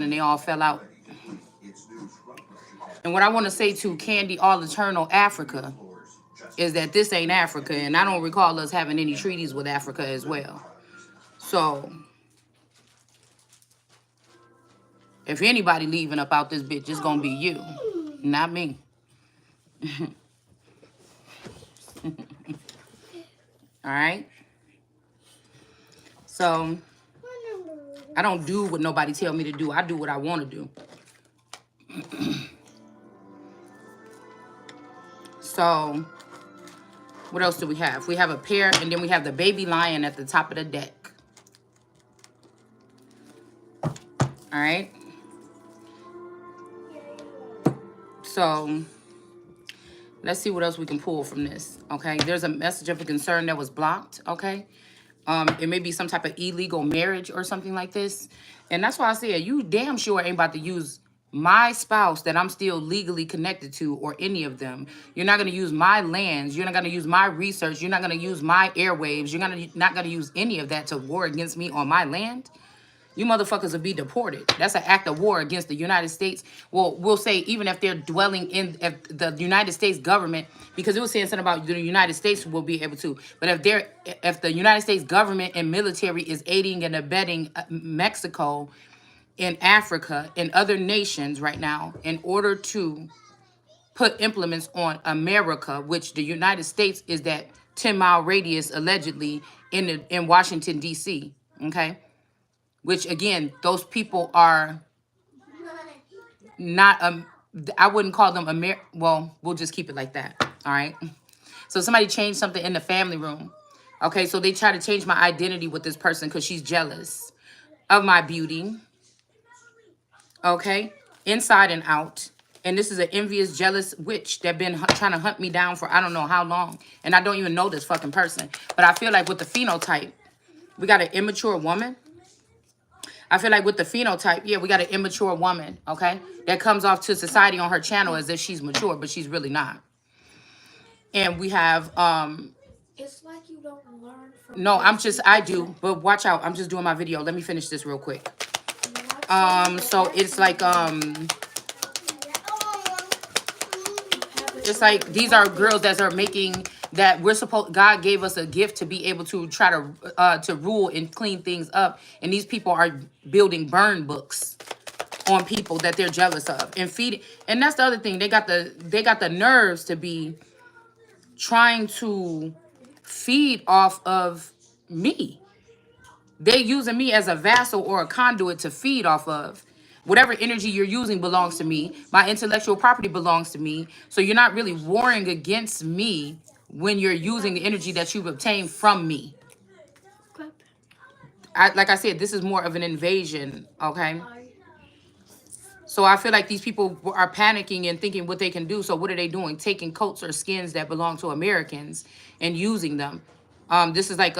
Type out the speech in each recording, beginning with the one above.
and they all fell out. And what I want to say to Candy All Eternal Africa is that this ain't Africa, and I don't recall us having any treaties with Africa as well. So if anybody leaving up out this bitch, it's gonna be you, not me. All right. So I don't do what nobody tell me to do. I do what I want to do. So what else do we have? We have a pair, and then we have the baby lion at the top of the deck. All right. So let's see what else we can pull from this. Okay. There's a message of a concern that was blocked. Okay. It may be some type of illegal marriage or something like this. And that's why I said, you damn sure ain't about to use my spouse that I'm still legally connected to, or any of them. You're not going to use my lands. You're not going to use my research. You're not going to use my airwaves. You're not going to use any of that to war against me on my land. You motherfuckers will be deported. That's an act of war against the United States. Well, we'll say even if they're dwelling in the United States government, because it was saying something about the United States will be able to. But if the United States government and military is aiding and abetting Mexico and Africa and other nations right now in order to put implements on America, which the United States is that 10-mile radius allegedly in Washington, D.C., okay? Which, again, those people are not, I wouldn't call them, well, we'll just keep it like that, all right? So somebody changed something in the family room, okay? So they try to change my identity with this person because she's jealous of my beauty, okay? Inside and out. And this is an envious, jealous witch that been trying to hunt me down for I don't know how long. And I don't even know this fucking person. But I feel like with the phenotype, we got an immature woman. I feel like with the phenotype, yeah, we got an immature woman, okay? That comes off to society on her channel as if she's mature, but she's really not. And we have, it's like you don't learn from... No, I do, but watch out. I'm just doing my video. Let me finish this real quick. So it's like these are girls that are making that God gave us a gift to be able to try to rule and clean things up, and these people are building burn books on people that they're jealous of and feeding. And that's the other thing, they got the nerves to be trying to feed off of me. They're using me as a vassal or a conduit to feed off of. Whatever energy you're using belongs to me. My intellectual property belongs to me. So you're not really warring against me when you're using the energy that you've obtained from me. Like I said, this is more of an invasion, okay? So I feel like these people are panicking and thinking what they can do. So what are they doing? Taking coats or skins that belong to Americans and using them. This is like,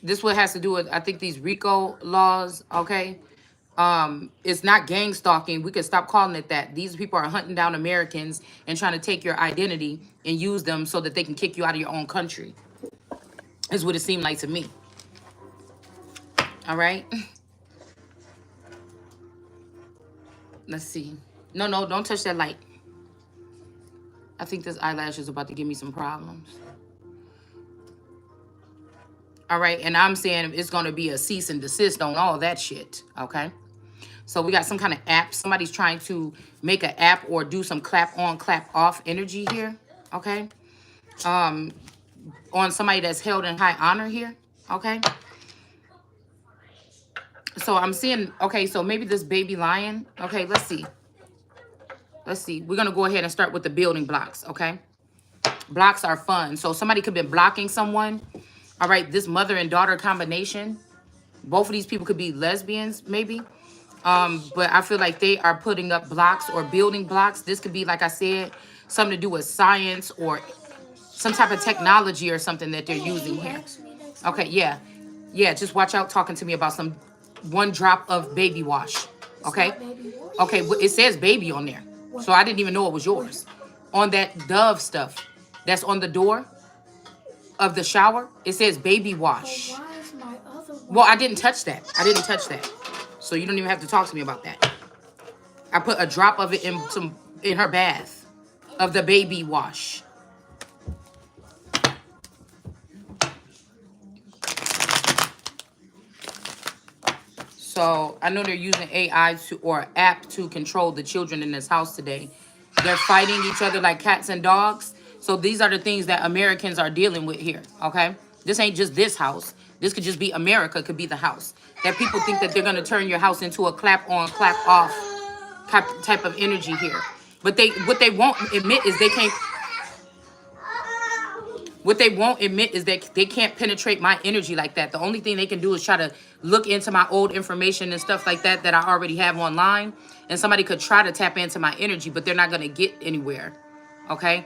this what has to do with, I think, these RICO laws, okay? It's not gang stalking. We could stop calling it that. These people are hunting down Americans and trying to take your identity and use them so that they can kick you out of your own country. Is what it seemed like to me. All right. Let's see. No, don't touch that light. I think this eyelash is about to give me some problems. All right. And I'm saying it's going to be a cease and desist on all that shit. Okay. So we got some kind of app. Somebody's trying to make an app or do some clap on, clap off energy here. Okay. On somebody that's held in high honor here. Okay. So I'm seeing, okay, so maybe this baby lion. Okay, let's see. Let's see. We're going to go ahead and start with the building blocks, okay? Blocks are fun. So somebody could be blocking someone. All right, this mother and daughter combination. Both of these people could be lesbians, maybe. But I feel like they are putting up blocks or building blocks. This could be, like I said, something to do with science or some type of technology or something that they're using here. Okay, yeah. Yeah, just watch out talking to me about some one drop of baby wash. Okay? Okay, it says baby on there. So I didn't even know it was yours. On that Dove stuff that's on the door of the shower, it says baby wash. Well, I didn't touch that. So you don't even have to talk to me about that. I put a drop of it in her bath of the baby wash. So I know they're using AI or app to control the children in this house today. They're fighting each other like cats and dogs. So these are the things that Americans are dealing with here. Okay, this ain't just this house. This could just be America. Could be the house that people think that they're gonna turn your house into a clap on, clap off type of energy here. But what they won't admit is they can't. What they won't admit is that they can't penetrate my energy like that. The only thing they can do is try to look into my old information and stuff like that I already have online. And somebody could try to tap into my energy, but they're not going to get anywhere. Okay?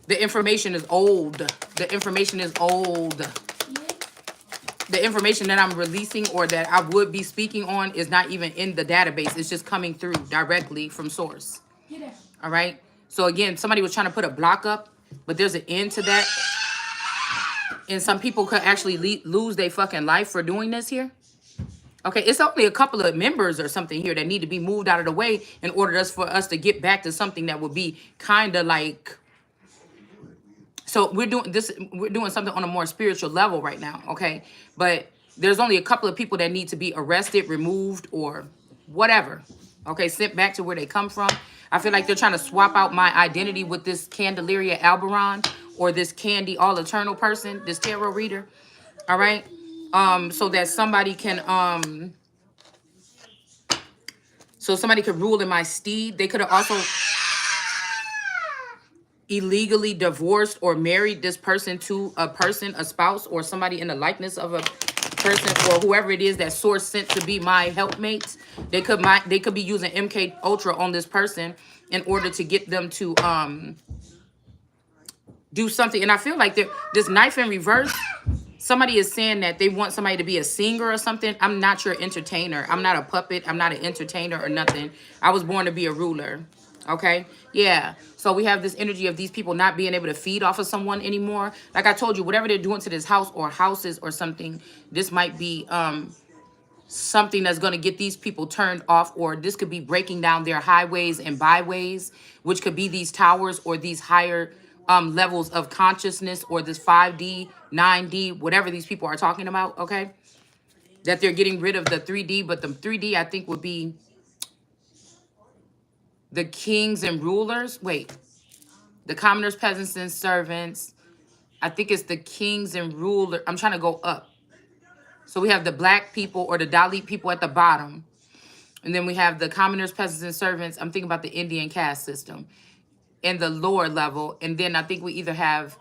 The information is old. The information is old. The information that I'm releasing or that I would be speaking on is not even in the database. It's just coming through directly from source. All right? So again, somebody was trying to put a block up, but there's an end to that. And some people could actually lose their fucking life for doing this here. Okay, it's only a couple of members or something here that need to be moved out of the way in order for us to get back to something that would be kind of like. So we're doing this. We're doing something on a more spiritual level right now. Okay, but there's only a couple of people that need to be arrested, removed, or whatever. Okay, sent back to where they come from. I feel like they're trying to swap out my identity with this Candelaria Alberon or this Candy All Eternal person, this tarot reader. All right, so that somebody can so somebody could rule in my steed. They could have also illegally divorced or married this person to a spouse, or somebody in the likeness of a person, or whoever it is that source sent to be my helpmates. They could be using MK Ultra on this person in order to get them to do something. And I feel like this knife in reverse, somebody is saying that they want somebody to be a singer or something. I'm not your entertainer. I'm not a puppet. I'm not an entertainer or nothing. I was born to be a ruler. Okay? Yeah. So we have this energy of these people not being able to feed off of someone anymore. Like I told you, whatever they're doing to this house or houses or something, this might be something that's going to get these people turned off, or this could be breaking down their highways and byways, which could be these towers or these higher levels of consciousness, or this 5D, 9D, whatever these people are talking about. Okay, that they're getting rid of the 3D, but the 3D I think would be the kings and rulers. Wait, the commoners, peasants, and servants. I think it's the kings and ruler. I'm trying to go up. So we have the black people or the Dalit people at the bottom. And then we have the commoners, peasants, and servants. I'm thinking about the Indian caste system in the lower level. And then I think we either have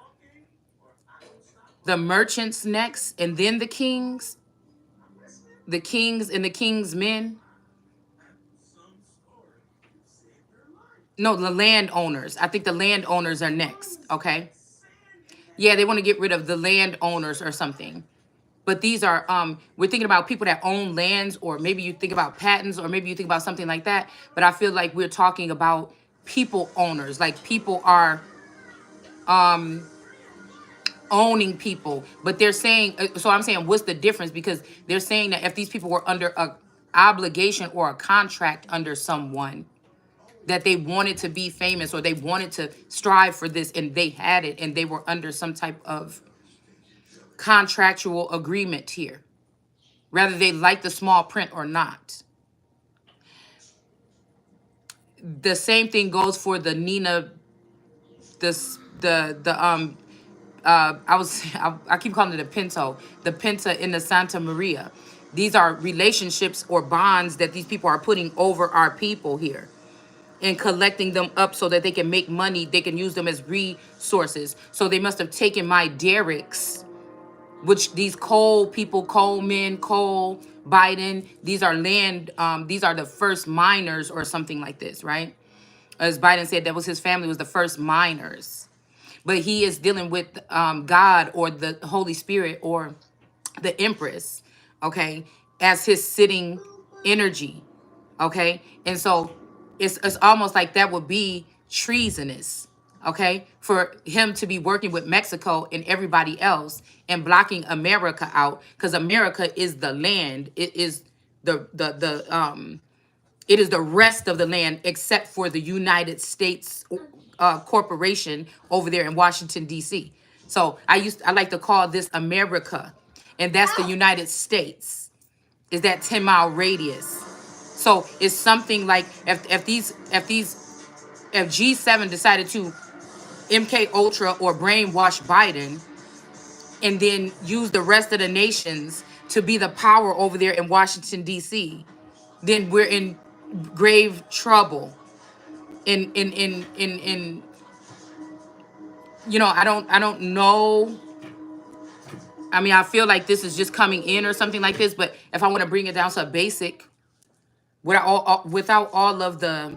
the merchants next, and then the kings and the king's men. No, the landowners. I think the landowners are next. Okay. Yeah, they want to get rid of the landowners or something. But these are we're thinking about people that own lands, or maybe you think about patents, or maybe you think about something like that. But I feel like we're talking about people owners, like people are owning people. But they're saying, so I'm saying, what's the difference? Because they're saying that if these people were under a obligation or a contract under someone, that they wanted to be famous or they wanted to strive for this, and they had it, and they were under some type of contractual agreement here, whether they like the small print or not. The same thing goes for the Nina, I keep calling it a Pinto, the Pinta in the Santa Maria. These are relationships or bonds that these people are putting over our people here and collecting them up so that they can make money. They can use them as resources. So they must have taken my derricks, which these coal people, Coleman, Cole, Biden, these are these are the first miners or something like this, right? As Biden said, that was his family was the first miners. But he is dealing with God or the Holy Spirit or the Empress, okay, as his sitting energy, okay? And so it's almost like that would be treasonous, okay, for him to be working with Mexico and everybody else and blocking America out, because America is the land. It is the it is the rest of the land except for the United States corporation over there in Washington D.C. So I like to call this America, and that's the United States. Is that 10-mile radius? So it's something like if G7 decided to MK Ultra or brainwash Biden and then use the rest of the nations to be the power over there in Washington D.C., then we're in grave trouble. In I don't know. I mean, I feel like this is just coming in or something like this, but if I want to bring it down to a basic, without all of the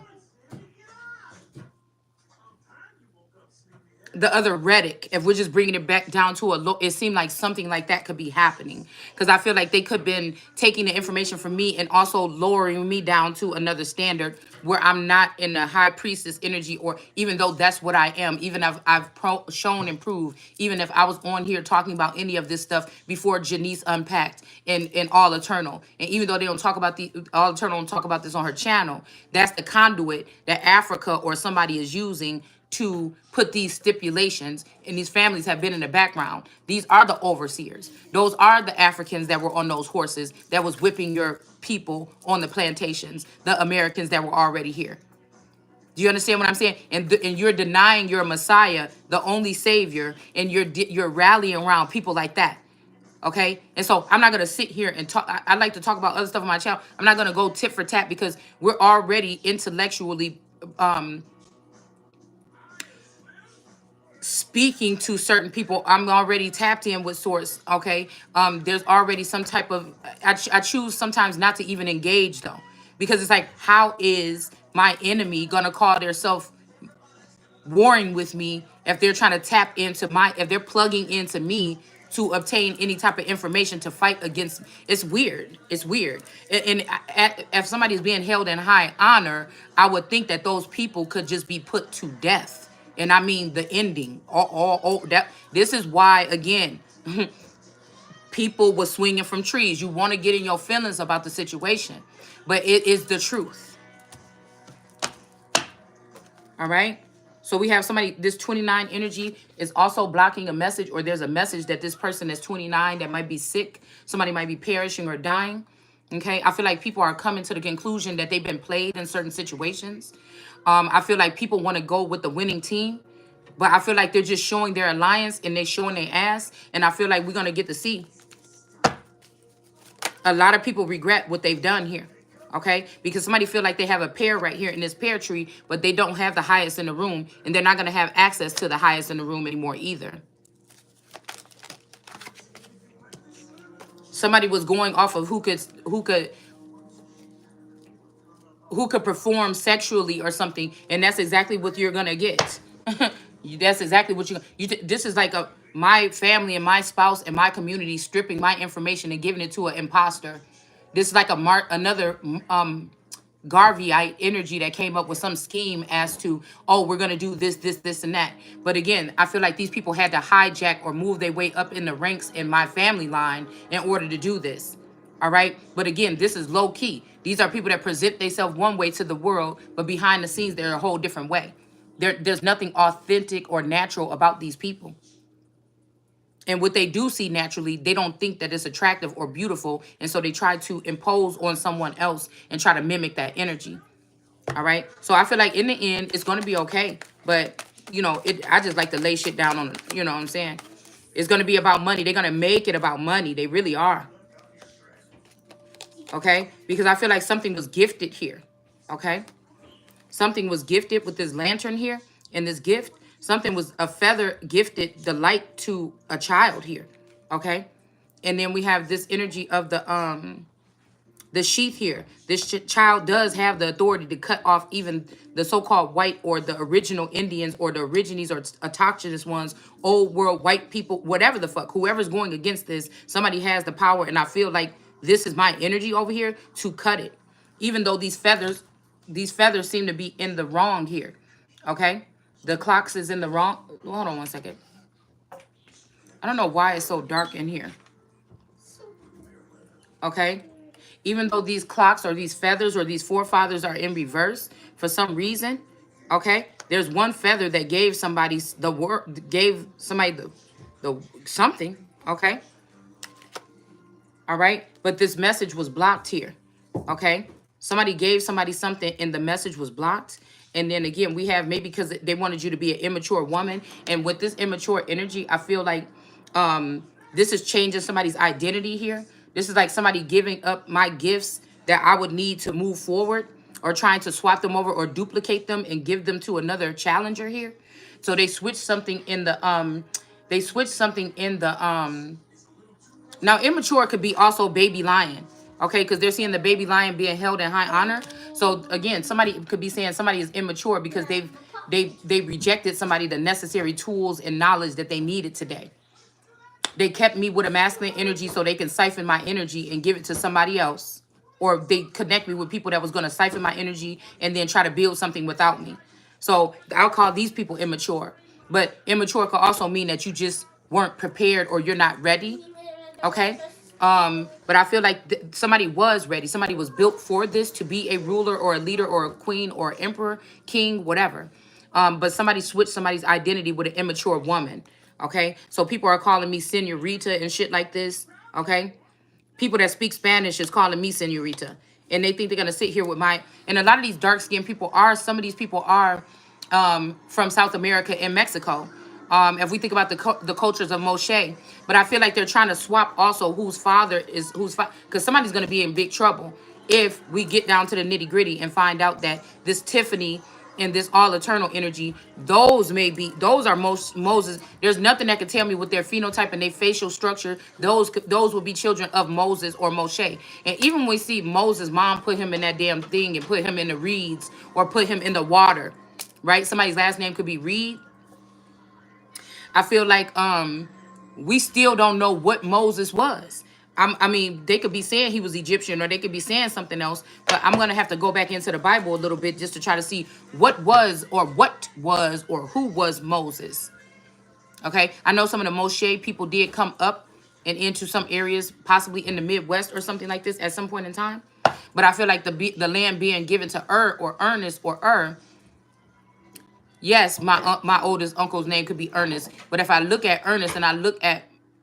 other rhetoric, if we're just bringing it back down to a low, it seemed like something like that could be happening, because I feel like they could have been taking the information from me and also lowering me down to another standard where I'm not in a high priestess energy, or even though that's what I am, even if shown and proved, even if I was on here talking about any of this stuff before Janice unpacked and All Eternal, and even though they don't talk about the All Eternal don't talk about this on her channel, that's the conduit that Africa or somebody is using to put these stipulations, and these families have been in the background. These are the overseers. Those are the Africans that were on those horses that was whipping your people on the plantations, the Americans that were already here. Do you understand what I'm saying? And you're denying your Messiah, the only Savior, and you're rallying around people like that. Okay, and so I'm not gonna sit here and talk. I like to talk about other stuff on my channel. I'm not gonna go tit for tat because we're already intellectually speaking to certain people. I'm already tapped in with source. Okay, there's already some type of I choose sometimes not to even engage though, because it's like, how is my enemy gonna call themselves warring with me if they're trying to tap into my, if they're plugging into me to obtain any type of information to fight against? It's weird. It's weird. If somebody's being held in high honor, I would think that those people could just be put to death. And I mean the ending. All that. This is why, again, people were swinging from trees. You want to get in your feelings about the situation, but it is the truth. All right. So we have somebody, this 29 energy is also blocking a message, or there's a message that this person is 29 that might be sick. Somebody might be perishing or dying. Okay. I feel like people are coming to the conclusion that they've been played in certain situations. I feel like people want to go with the winning team, but I feel like they're just showing their alliance and they're showing their ass. And I feel like we're going to get to see a lot of people regret what they've done here. Okay, because somebody feel like they have a pear right here in this pear tree, but they don't have the highest in the room, and they're not going to have access to the highest in the room anymore either. Somebody was going off of who could perform sexually or something, and that's exactly what you're gonna get. That's exactly what this is like my family and my spouse and my community stripping my information and giving it to an imposter. This is like another Garveyite energy that came up with some scheme as to, oh, we're gonna do this, and that. But again, I feel like these people had to hijack or move their way up in the ranks in my family line in order to do this. All right. But again, this is low key. These are people that present themselves one way to the world, but behind the scenes, they're a whole different way. There's nothing authentic or natural about these people. And what they do see naturally, they don't think that it's attractive or beautiful. And so they try to impose on someone else and try to mimic that energy. All right. So I feel like in the end, it's going to be okay. But, I just like to lay shit down on, what I'm saying? It's going to be about money. They're going to make it about money. They really are. Okay, because I feel like something was gifted here. Okay, something was gifted with this lantern here, and this gift, something was a feather gifted the light to a child here. Okay, and then we have this energy of the sheath here. This child does have the authority to cut off even the so-called white or the original Indians or the origines or autochthonous ones, old world white people, whatever the fuck, whoever's going against this, somebody has the power. And I feel like this is my energy over here to cut it. Even though these feathers seem to be in the wrong here. Okay. The clocks is in the wrong. Hold on one second. I don't know why it's so dark in here. Okay. Even though these clocks or these feathers or these forefathers are in reverse for some reason, okay, there's one feather that gave somebody the word, gave somebody the something, okay, all right, but this message was blocked here, okay. Somebody gave somebody something and the message was blocked. And then again, we have maybe because they wanted you to be an immature woman, and with this immature energy, I feel like this is changing somebody's identity here. This is like somebody giving up my gifts that I would need to move forward, or trying to swap them over or duplicate them and give them to another challenger here. So they switched something in the now immature could be also baby lion. Okay, because they're seeing the baby lion being held in high honor. So again, somebody could be saying somebody is immature because they rejected somebody the necessary tools and knowledge that they needed today. They kept me with a masculine energy so they can siphon my energy and give it to somebody else. Or they connect me with people that was going to siphon my energy and then try to build something without me. So I'll call these people immature. But immature could also mean that you just weren't prepared or you're not ready. Okay. But I feel like somebody was ready. Somebody was built for this, to be a ruler or a leader or a queen or emperor, king, whatever. But somebody switched somebody's identity with an immature woman. Okay. So people are calling me senorita and shit like this. Okay. People that speak Spanish is calling me senorita. And they think they're going to sit here with my, and a lot of these dark skinned people are, some of these people are from South America and Mexico. If we think about the cultures of Moshe, but I feel like they're trying to swap also whose father is because somebody's going to be in big trouble if we get down to the nitty gritty and find out that this Tiffany and this all eternal energy, those are most Moses. There's nothing that can tell me with their phenotype and their facial structure. Those will be children of Moses or Moshe. And even when we see Moses' mom put him in that damn thing and put him in the reeds or put him in the water, right? Somebody's last name could be Reed. I feel like we still don't know what Moses was. I mean, they could be saying he was Egyptian or they could be saying something else, but I'm going to have to go back into the Bible a little bit just to try to see what was or who was Moses. Okay. I know some of the Moshe people did come up and into some areas, possibly in the Midwest or something like this at some point in time. But I feel like the land being given to or Ernest or yes, my oldest uncle's name could be Ernest. But if I look at Ernest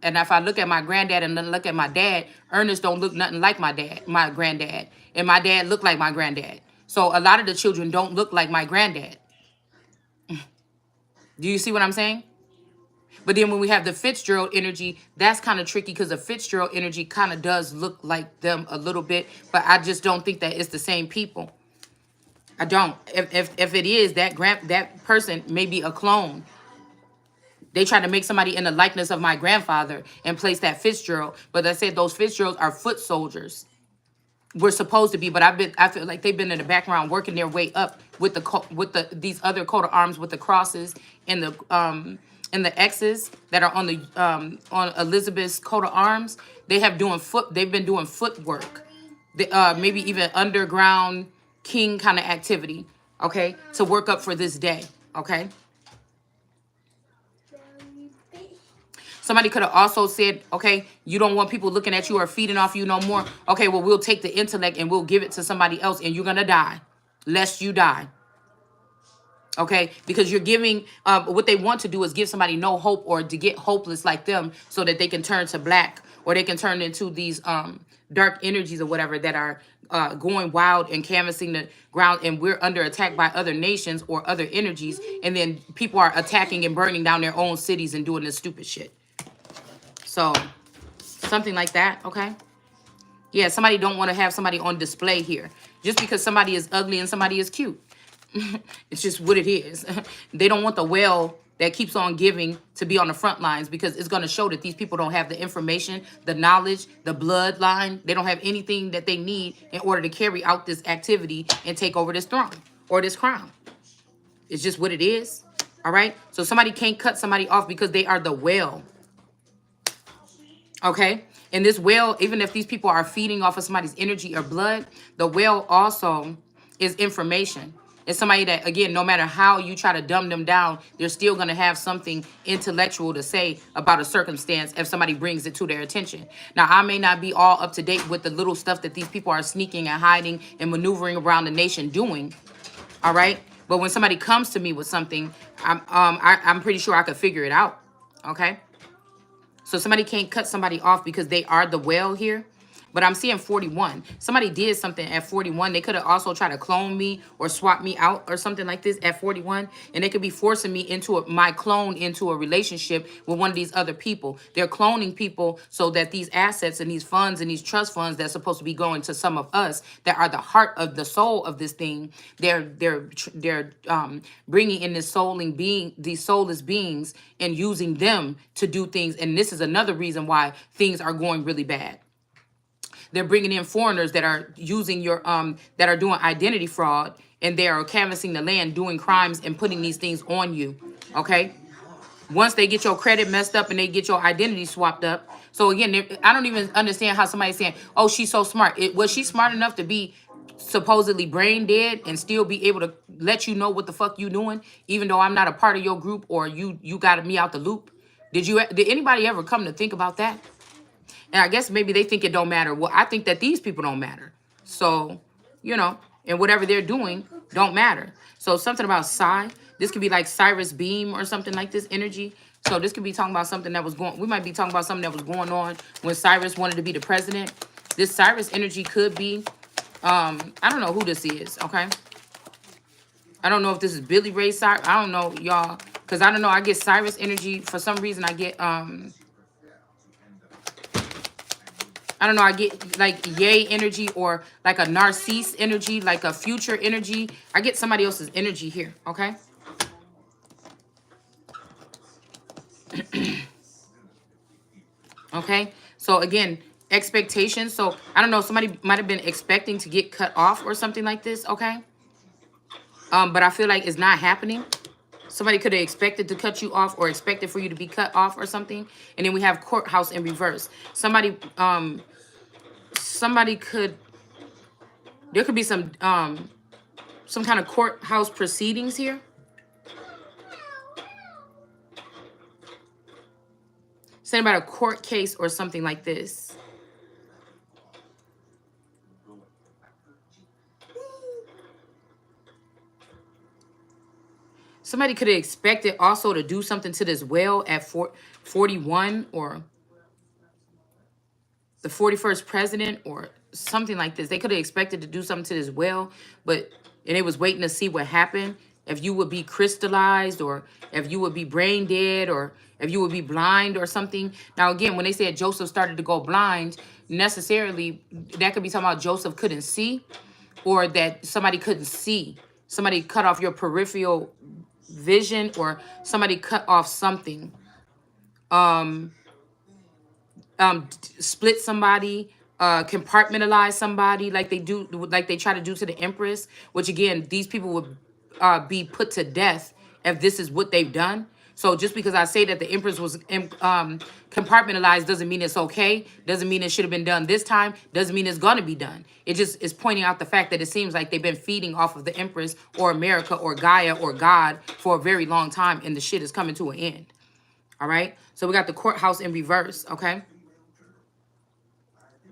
and if I look at my granddad and then look at my dad, Ernest don't look nothing like my granddad. And my dad looked like my granddad. So a lot of the children don't look like my granddad. Do you see what I'm saying? But then when we have the Fitzgerald energy, that's kind of tricky because the Fitzgerald energy kind of does look like them a little bit. But I just don't think that it's the same people. I don't. If it is, that person may be a clone. They try to make somebody in the likeness of my grandfather and place that Fitzgerald. But I said those Fitzgeralds are foot soldiers. We're supposed to be, but I feel like they've been in the background working their way up with these other coat of arms with the crosses and the X's that are on Elizabeth's coat of arms. They've been doing footwork. Maybe even underground king kind of activity, okay, to work up for this day, okay. Somebody could have also said, okay, you don't want people looking at you or feeding off you no more. Okay, well, we'll take the intellect and we'll give it to somebody else and you're going to die, lest you die. Okay, because you're giving, what they want to do is give somebody no hope or to get hopeless like them so that they can turn to black or they can turn into these dark energies or whatever that are going wild and canvassing the ground, and we're under attack by other nations or other energies, and then people are attacking and burning down their own cities and doing this stupid shit. So something like that, okay? Yeah, somebody don't want to have somebody on display here. Just because somebody is ugly and somebody is cute. It's just what it is. They don't want the well that keeps on giving to be on the front lines because it's going to show that these people don't have the information, the knowledge, the bloodline. They don't have anything that they need in order to carry out this activity and take over this throne or this crown. It's just what it is. All right? So somebody can't cut somebody off because they are the well. Okay? And this well, even if these people are feeding off of somebody's energy or blood, the well also is information. It's somebody that, again, no matter how you try to dumb them down, they're still going to have something intellectual to say about a circumstance if somebody brings it to their attention. Now, I may not be all up to date with the little stuff that these people are sneaking and hiding and maneuvering around the nation doing. All right. But when somebody comes to me with something, I'm pretty sure I could figure it out. Okay. So somebody can't cut somebody off because they are the well here. But I'm seeing 41. Somebody did something at 41. They could have also tried to clone me or swap me out or something like this at 41. And they could be forcing me into my clone into a relationship with one of these other people. They're cloning people so that these assets and these funds and these trust funds that's supposed to be going to some of us that are the heart of the soul of this thing. They're bringing in this souling being, these soulless beings, and using them to do things. And this is another reason why things are going really bad. They're bringing in foreigners that are using your that are doing identity fraud, and they are canvassing the land, doing crimes and putting these things on you. Okay. Once they get your credit messed up and they get your identity swapped up. So again, I don't even understand how somebody's saying, "Oh, she's so smart." Was she smart enough to be supposedly brain dead and still be able to let you know what the fuck you doing, even though I'm not a part of your group or you got me out the loop? Did anybody ever come to think about that? And I guess maybe they think it don't matter. Well, I think that these people don't matter. So, and whatever they're doing don't matter. So something about Psy. This could be like Cyrus Beam or something like this energy. So this could be talking about something that was we might be talking about something that was going on when Cyrus wanted to be the president. This Cyrus energy could be, I don't know who this is, okay? I don't know if this is Billy Ray Cyrus. I don't know, y'all. Because I don't know, I get Cyrus energy. For some reason, I get, I don't know, I get like yay energy or like a Narcisse energy, like a future energy. I get somebody else's energy here, okay? Okay, so again, expectations. So I don't know, somebody might have been expecting to get cut off or something like this, okay? But I feel like it's not happening. Somebody could have expected to cut you off or expected for you to be cut off or something. And then we have courthouse in reverse. Somebody could, there could be some kind of courthouse proceedings here. Saying about a court case or something like this. Somebody could have expected also to do something to this well at 41 or the 41st president or something like this. They could have expected to do something to this well, and it was waiting to see what happened. If you would be crystallized or if you would be brain dead or if you would be blind or something. Now, again, when they said Joseph started to go blind, necessarily that could be talking about Joseph couldn't see or that somebody couldn't see. Somebody cut off your peripheral vision or somebody cut off something. Split somebody, compartmentalize somebody like they try to do to the Empress, which again, these people would be put to death if this is what they've done. So just because I say that the Empress was compartmentalized doesn't mean it's okay. Doesn't mean it should have been done this time. Doesn't mean it's going to be done. It just is pointing out the fact that it seems like they've been feeding off of the Empress or America or Gaia or God for a very long time, and the shit is coming to an end. All right? So we got the courthouse in reverse, okay?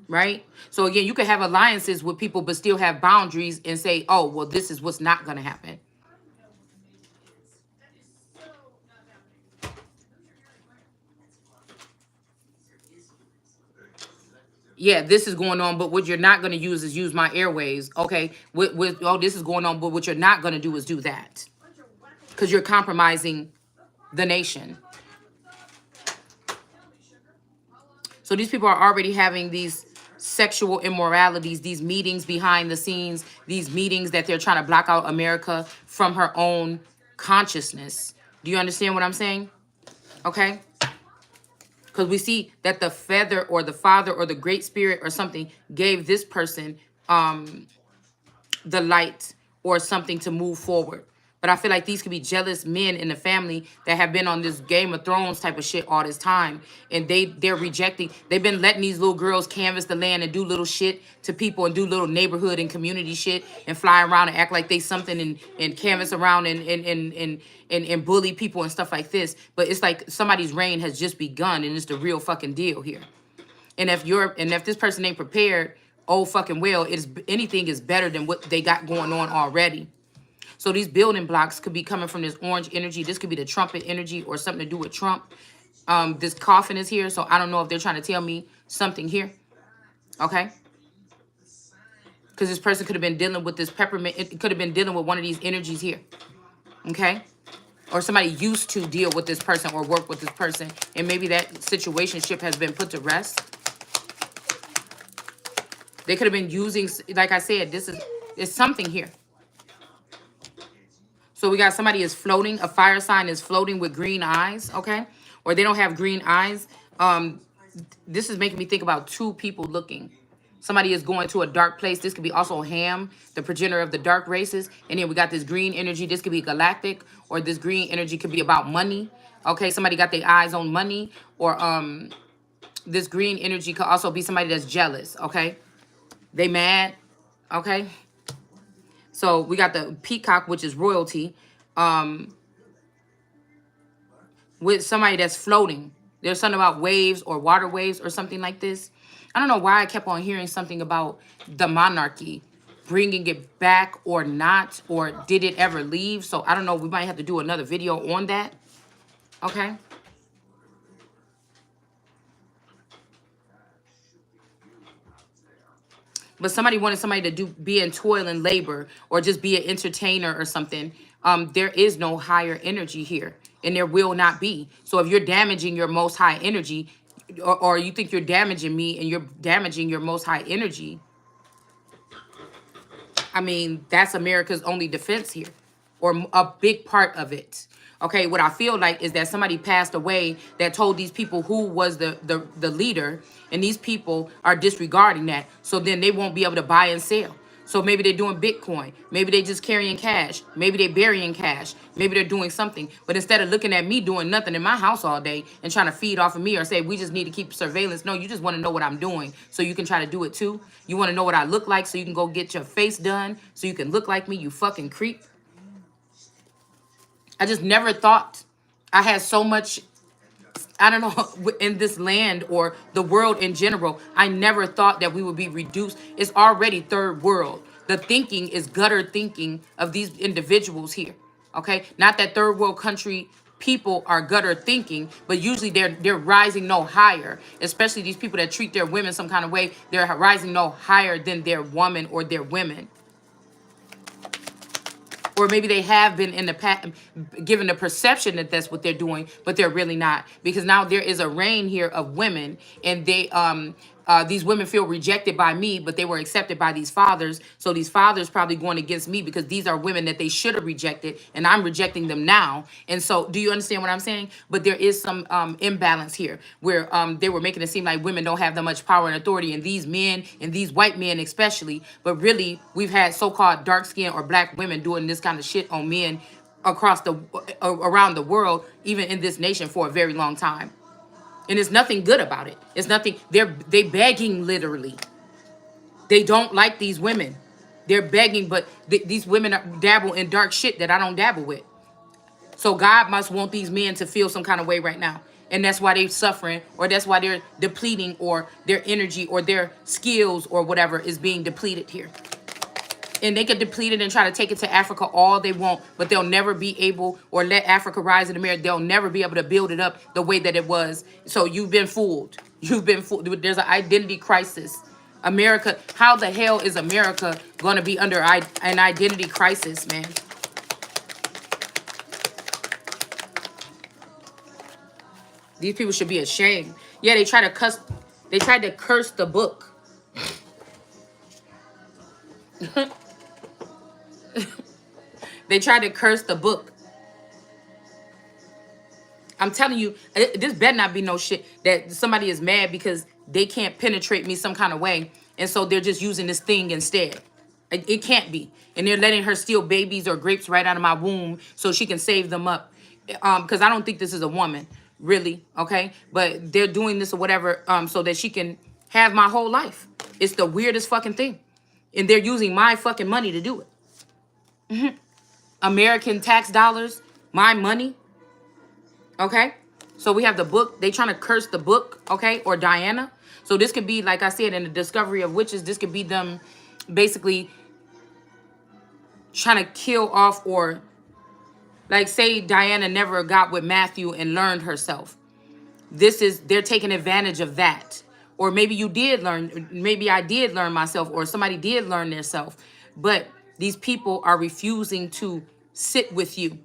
Right? So again, you can have alliances with people but still have boundaries and say, oh, well, this is what's not going to happen. Yeah, this is going on, but what you're not going to use is use my airwaves. Okay, oh, this is going on, but what you're not going to do is do that because you're compromising the nation. So these people are already having these sexual immoralities, these meetings behind the scenes, these meetings that they're trying to block out America from her own consciousness. Do you understand what I'm saying? Okay. Because we see that the feather or the father or the great spirit or something gave this person the light or something to move forward. But I feel like these could be jealous men in the family that have been on this Game of Thrones type of shit all this time. And they're rejecting. They've been letting these little girls canvas the land and do little shit to people and do little neighborhood and community shit and fly around and act like they something and canvas around and bully people and stuff like this. But it's like somebody's reign has just begun and it's the real fucking deal here. And if this person ain't prepared, oh fucking well, it's anything is better than what they got going on already. So these building blocks could be coming from this orange energy. This could be the trumpet energy or something to do with Trump. This coffin is here, so I don't know if they're trying to tell me something here. Okay? Because this person could have been dealing with this peppermint. It could have been dealing with one of these energies here. Okay? Or somebody used to deal with this person or work with this person. And maybe that situationship has been put to rest. They could have been using, like I said, there's something here. So we got somebody is floating, a fire sign is floating with green eyes, okay? Or they don't have green eyes. This is making me think about two people looking. Somebody is going to a dark place. This could be also Ham, the progenitor of the dark races. And then we got this green energy. This could be galactic, or this green energy could be about money. Okay, somebody got their eyes on money, or this green energy could also be somebody that's jealous, okay? They mad, okay? So we got the peacock, which is royalty, with somebody that's floating. There's something about waves or water waves or something like this. I don't know why I kept on hearing something about the monarchy, bringing it back or not, or did it ever leave? So I don't know. We might have to do another video on that. Okay. But somebody wanted somebody to be in toil and labor or just be an entertainer or something. There is no higher energy here, and there will not be. So if you're damaging your most high energy, or you think you're damaging me and you're damaging your most high energy, I mean, that's America's only defense here, or a big part of it. Okay, what I feel like is that somebody passed away that told these people who was the leader, and these people are disregarding that. So then they won't be able to buy and sell. So maybe they're doing Bitcoin. Maybe they just carrying cash. Maybe they burying cash. Maybe they're doing something. But instead of looking at me doing nothing in my house all day and trying to feed off of me or say, we just need to keep surveillance. No, you just want to know what I'm doing so you can try to do it too. You want to know what I look like so you can go get your face done so you can look like me, you fucking creep. I just never thought I had so much, I don't know, in this land or the world in general. I never thought that we would be reduced. It's already third world. The thinking is gutter thinking of these individuals here. Okay? Not that third world country people are gutter thinking, but usually they're rising no higher. Especially these people that treat their women some kind of way. They're rising no higher than their woman or their women. Or maybe they have been in the past given the perception that that's what they're doing, but they're really not. Because now there is a reign here of women, and they these women feel rejected by me, but they were accepted by these fathers. So these fathers probably going against me because these are women that they should have rejected, and I'm rejecting them now. And so, do you understand what I'm saying? But there is some imbalance here where they were making it seem like women don't have that much power and authority, and these men, and these white men especially. But really, we've had so-called dark skin or black women doing this kind of shit on men across the around the world, even in this nation, for a very long time. And there's nothing good about it. It's nothing. They begging literally. They don't like these women. They're begging, but these women dabble in dark shit that I don't dabble with. So God must want these men to feel some kind of way right now. And that's why they're suffering, or that's why they're depleting, or their energy or their skills or whatever is being depleted here. And they can deplete it and try to take it to Africa all they want, but they'll never be able, or let Africa rise in America. They'll never be able to build it up the way that it was. So you've been fooled. You've been fooled. There's an identity crisis. America, how the hell is America going to be under an identity crisis, man? These people should be ashamed. Yeah, they tried to curse the book. They tried to curse the book. I'm telling you, this better not be no shit that somebody is mad because they can't penetrate me some kind of way. And so they're just using this thing instead. It can't be. And they're letting her steal babies or grapes right out of my womb so she can save them up. Because I don't think this is a woman, really, okay? But they're doing this or whatever so that she can have my whole life. It's the weirdest fucking thing. And they're using my fucking money to do it. American tax dollars, my money, okay? So we have the book. They trying to curse the book, okay? Or Diana. So this could be, like I said, in the discovery of witches, this could be them basically trying to kill off, or like say Diana never got with Matthew and learned herself. They're taking advantage of that. Or maybe you did learn, maybe I did learn myself, or somebody did learn their self. But these people are refusing to sit with you.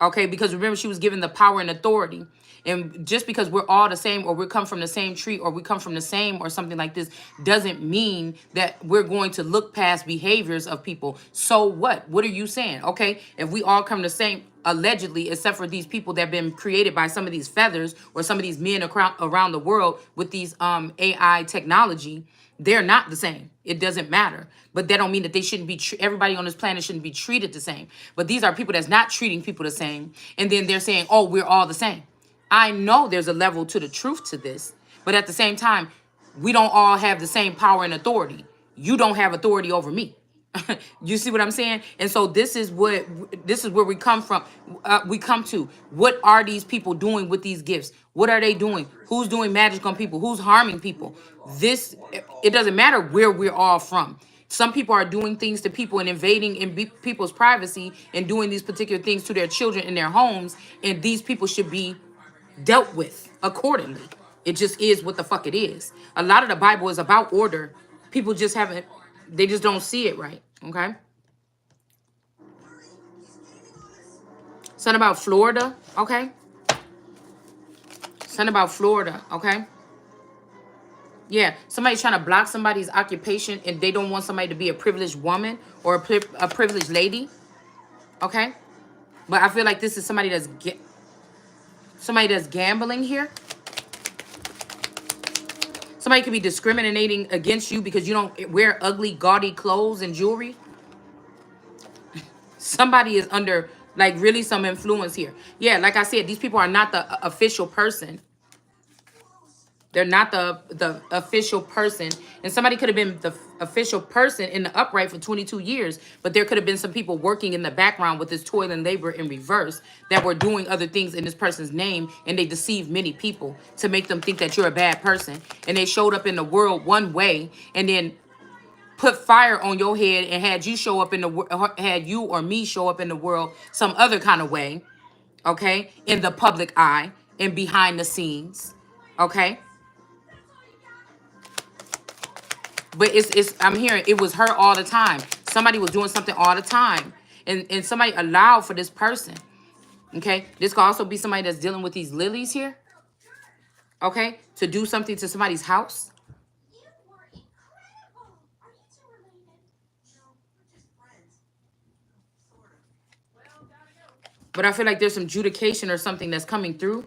Okay, because remember, she was given the power and authority. And just because we're all the same, or we come from the same tree, or we come from the same, or something like this, doesn't mean that we're going to look past behaviors of people. So what? What are you saying? Okay, if we all come the same, allegedly, except for these people that have been created by some of these feathers, or some of these men around the world with these AI technology, they're not the same. It doesn't matter. But that don't mean that they shouldn't be, everybody on this planet shouldn't be treated the same. But these are people that's not treating people the same. And then they're saying, oh, we're all the same. I know there's a level to the truth to this. But at the same time, we don't all have the same power and authority. You don't have authority over me. You see what I'm saying? And so this is where we come from. We come to, what are these people doing with these gifts? What are they doing? Who's doing magic on people? Who's harming people? It doesn't matter where we're all from. Some people are doing things to people and invading in people's privacy and doing these particular things to their children in their homes. And these people should be dealt with accordingly. It just is what the fuck it is. A lot of the Bible is about order. People just haven't, they just don't see it right. Okay. Something about Florida. Okay. Something about Florida. Okay. Yeah. Somebody's trying to block somebody's occupation and they don't want somebody to be a privileged woman or a privileged lady. Okay. But I feel like this is somebody that's gambling here. Somebody could be discriminating against you because you don't wear ugly, gaudy clothes and jewelry. Somebody is under, like, really some influence here. Yeah, like I said, these people are not the official person. They're not the official person. And somebody could have been the official person in the upright for 22 years. But there could have been some people working in the background with this toil and labor in reverse that were doing other things in this person's name. And they deceived many people to make them think that you're a bad person. And they showed up in the world one way and then put fire on your head and had you show up in the, had you or me show up in the world some other kind of way. Okay. In the public eye and behind the scenes. Okay. But I'm hearing it was her all the time. Somebody was doing something all the time. And somebody allowed for this person. Okay. This could also be somebody that's dealing with these lilies here. Okay. To do something to somebody's house. But I feel like there's some judication or something that's coming through.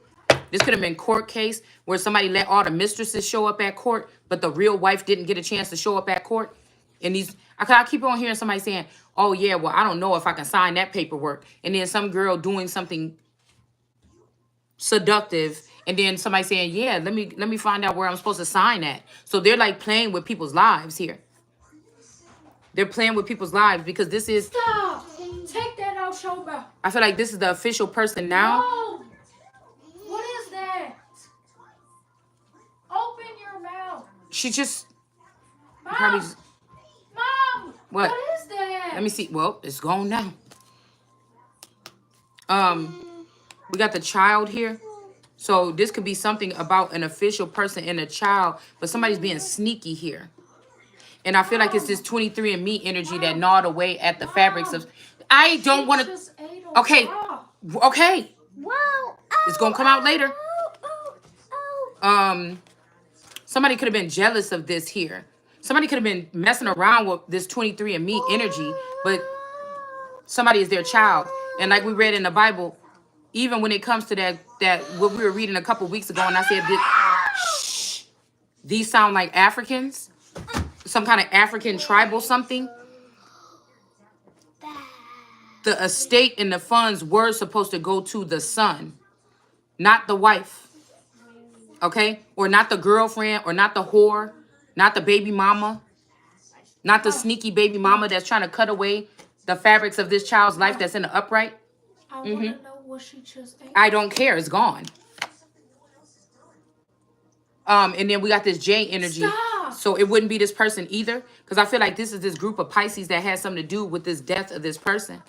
This could have been court case where somebody let all the mistresses show up at court, but the real wife didn't get a chance to show up at court. And I keep on hearing somebody saying, oh yeah, well, I don't know if I can sign that paperwork. And then some girl doing something seductive. And then somebody saying, yeah, let me find out where I'm supposed to sign at. So they're like playing with people's lives here. They're playing with people's lives because this is... Stop! Take that out, shoulder. I feel like this is the official person now. No! What is that? Open your mouth. She just... Mom! Probably... Mom! What? What is that? Let me see. Well, it's gone now. We got the child here. So this could be something about an official person and a child, but somebody's being sneaky here. And I feel like it's this 23andMe energy that gnawed away at the fabrics of... I don't want to... Okay. Okay. It's going to come out later. Somebody could have been jealous of this here. Somebody could have been messing around with this 23andMe energy, but somebody is their child. And like we read in the Bible, even when it comes to that what we were reading a couple weeks ago, and I said, these sound like Africans, some kind of African tribal something. the estate and the funds were supposed to go to the son, not the wife. Okay? Or not the girlfriend, or not the whore, not the baby mama, not the sneaky baby mama that's trying to cut away the fabrics of this child's life that's in the upright. I want to know what she just ate. I don't care. It's gone. And then we got this J energy. Stop. So it wouldn't be this person either. Because I feel like this is this group of Pisces that has something to do with this death of this person.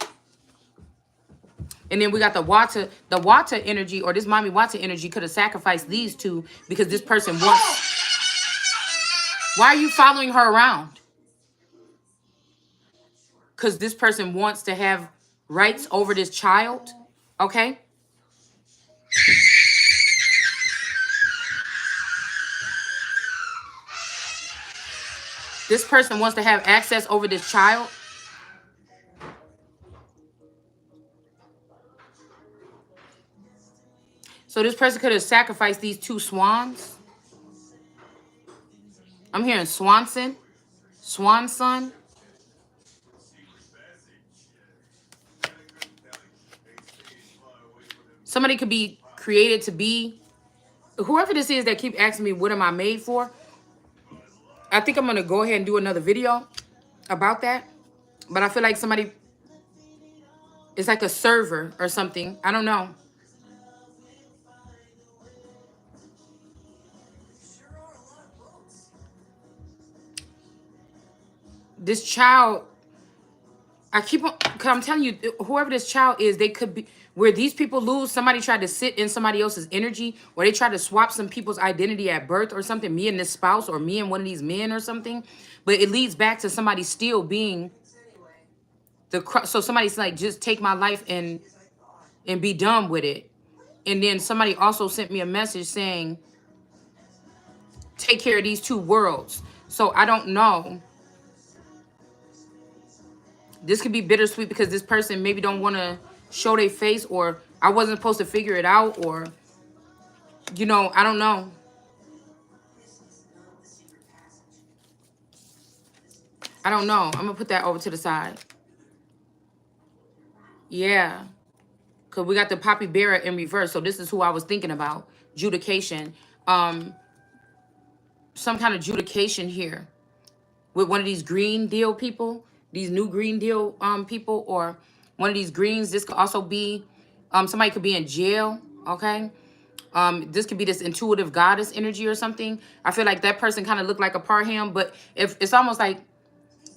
And then we got the water energy, or this mommy water energy could have sacrificed these two because this person wants. Why are you following her around? Because this person wants to have rights over this child. Okay? This person wants to have access over this child. So this person could have sacrificed these two swans. I'm hearing Swanson. Swanson. Somebody could be created to be, whoever this is that keep asking me, what am I made for? I think I'm going to go ahead and do another video about that. But I feel like somebody, it's like a server or something. I don't know. This child, I keep on, because I'm telling you, whoever this child is, they could be, where these people lose, somebody tried to sit in somebody else's energy, or they tried to swap some people's identity at birth or something, me and this spouse, or me and one of these men or something. But it leads back to somebody still being so somebody's like, just take my life and be done with it. And then somebody also sent me a message saying, take care of these two worlds. So I don't know. This could be bittersweet because this person maybe don't want to show their face, or I wasn't supposed to figure it out, or, you know, I don't know. I don't know. I'm going to put that over to the side. Yeah. Because we got the Poppy Bearer in reverse. So this is who I was thinking about. Judication. Some kind of judication here. With one of these Green Deal people. These new Green Deal people. Or one of these greens. This could also be, somebody could be in jail. Okay. This could be this intuitive goddess energy or something. I feel like that person kind of looked like a parham. But if it's almost like,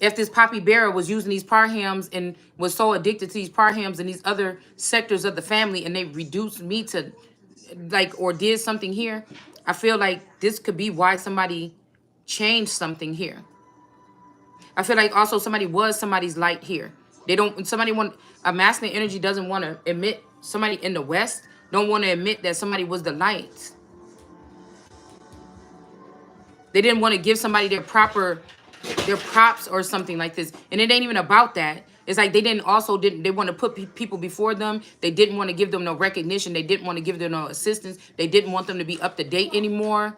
if this Poppy Bearer was using these parhams and was so addicted to these parhams and these other sectors of the family, and they reduced me to, like, or did something here, I feel like this could be why somebody changed something here. I feel like also somebody was somebody's light here. They don't, somebody want, a masculine energy doesn't want to admit, somebody in the West don't want to admit that somebody was the light. They didn't want to give somebody their props or something like this. And it ain't even about that. It's like they didn't they want to put people before them. They didn't want to give them no recognition. They didn't want to give them no assistance. They didn't want them to be up to date anymore.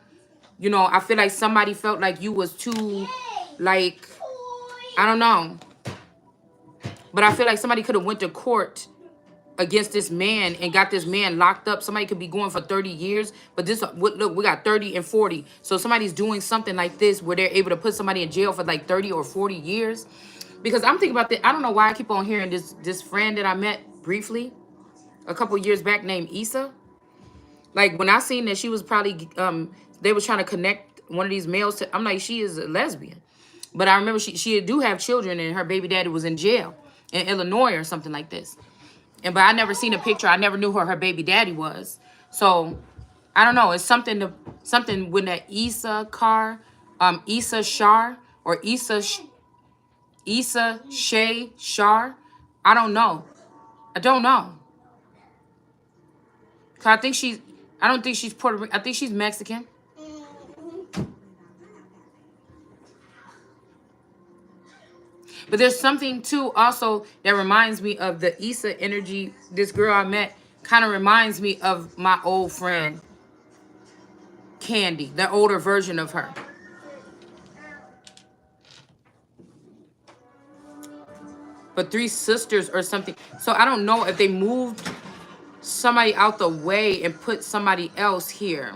You know, I feel like somebody felt like you was too, like, I don't know. But I feel like somebody could have went to court against this man and got this man locked up. Somebody could be going for 30 years, but this, look, we got 30 and 40. So somebody's doing something like this where they're able to put somebody in jail for like 30 or 40 years. Because I'm thinking about that. I don't know why I keep on hearing this friend that I met briefly a couple years back named Issa. Like when I seen that she was probably, they was trying to connect one of these males to, I'm like, she is a lesbian. But I remember she do have children, and her baby daddy was in jail in Illinois or something like this. But I never seen a picture. I never knew who her baby daddy was. So I don't know. It's something when that Issa car, Issa Shar, or Issa Shay Shar. I don't know. I don't know. Cause I don't think she's Puerto Rican. I think she's Mexican. But there's something too also that reminds me of the Issa energy. This girl I met kind of reminds me of my old friend Candy, the older version of her. but three sisters or something. So I don't know if they moved somebody out the way and put somebody else here.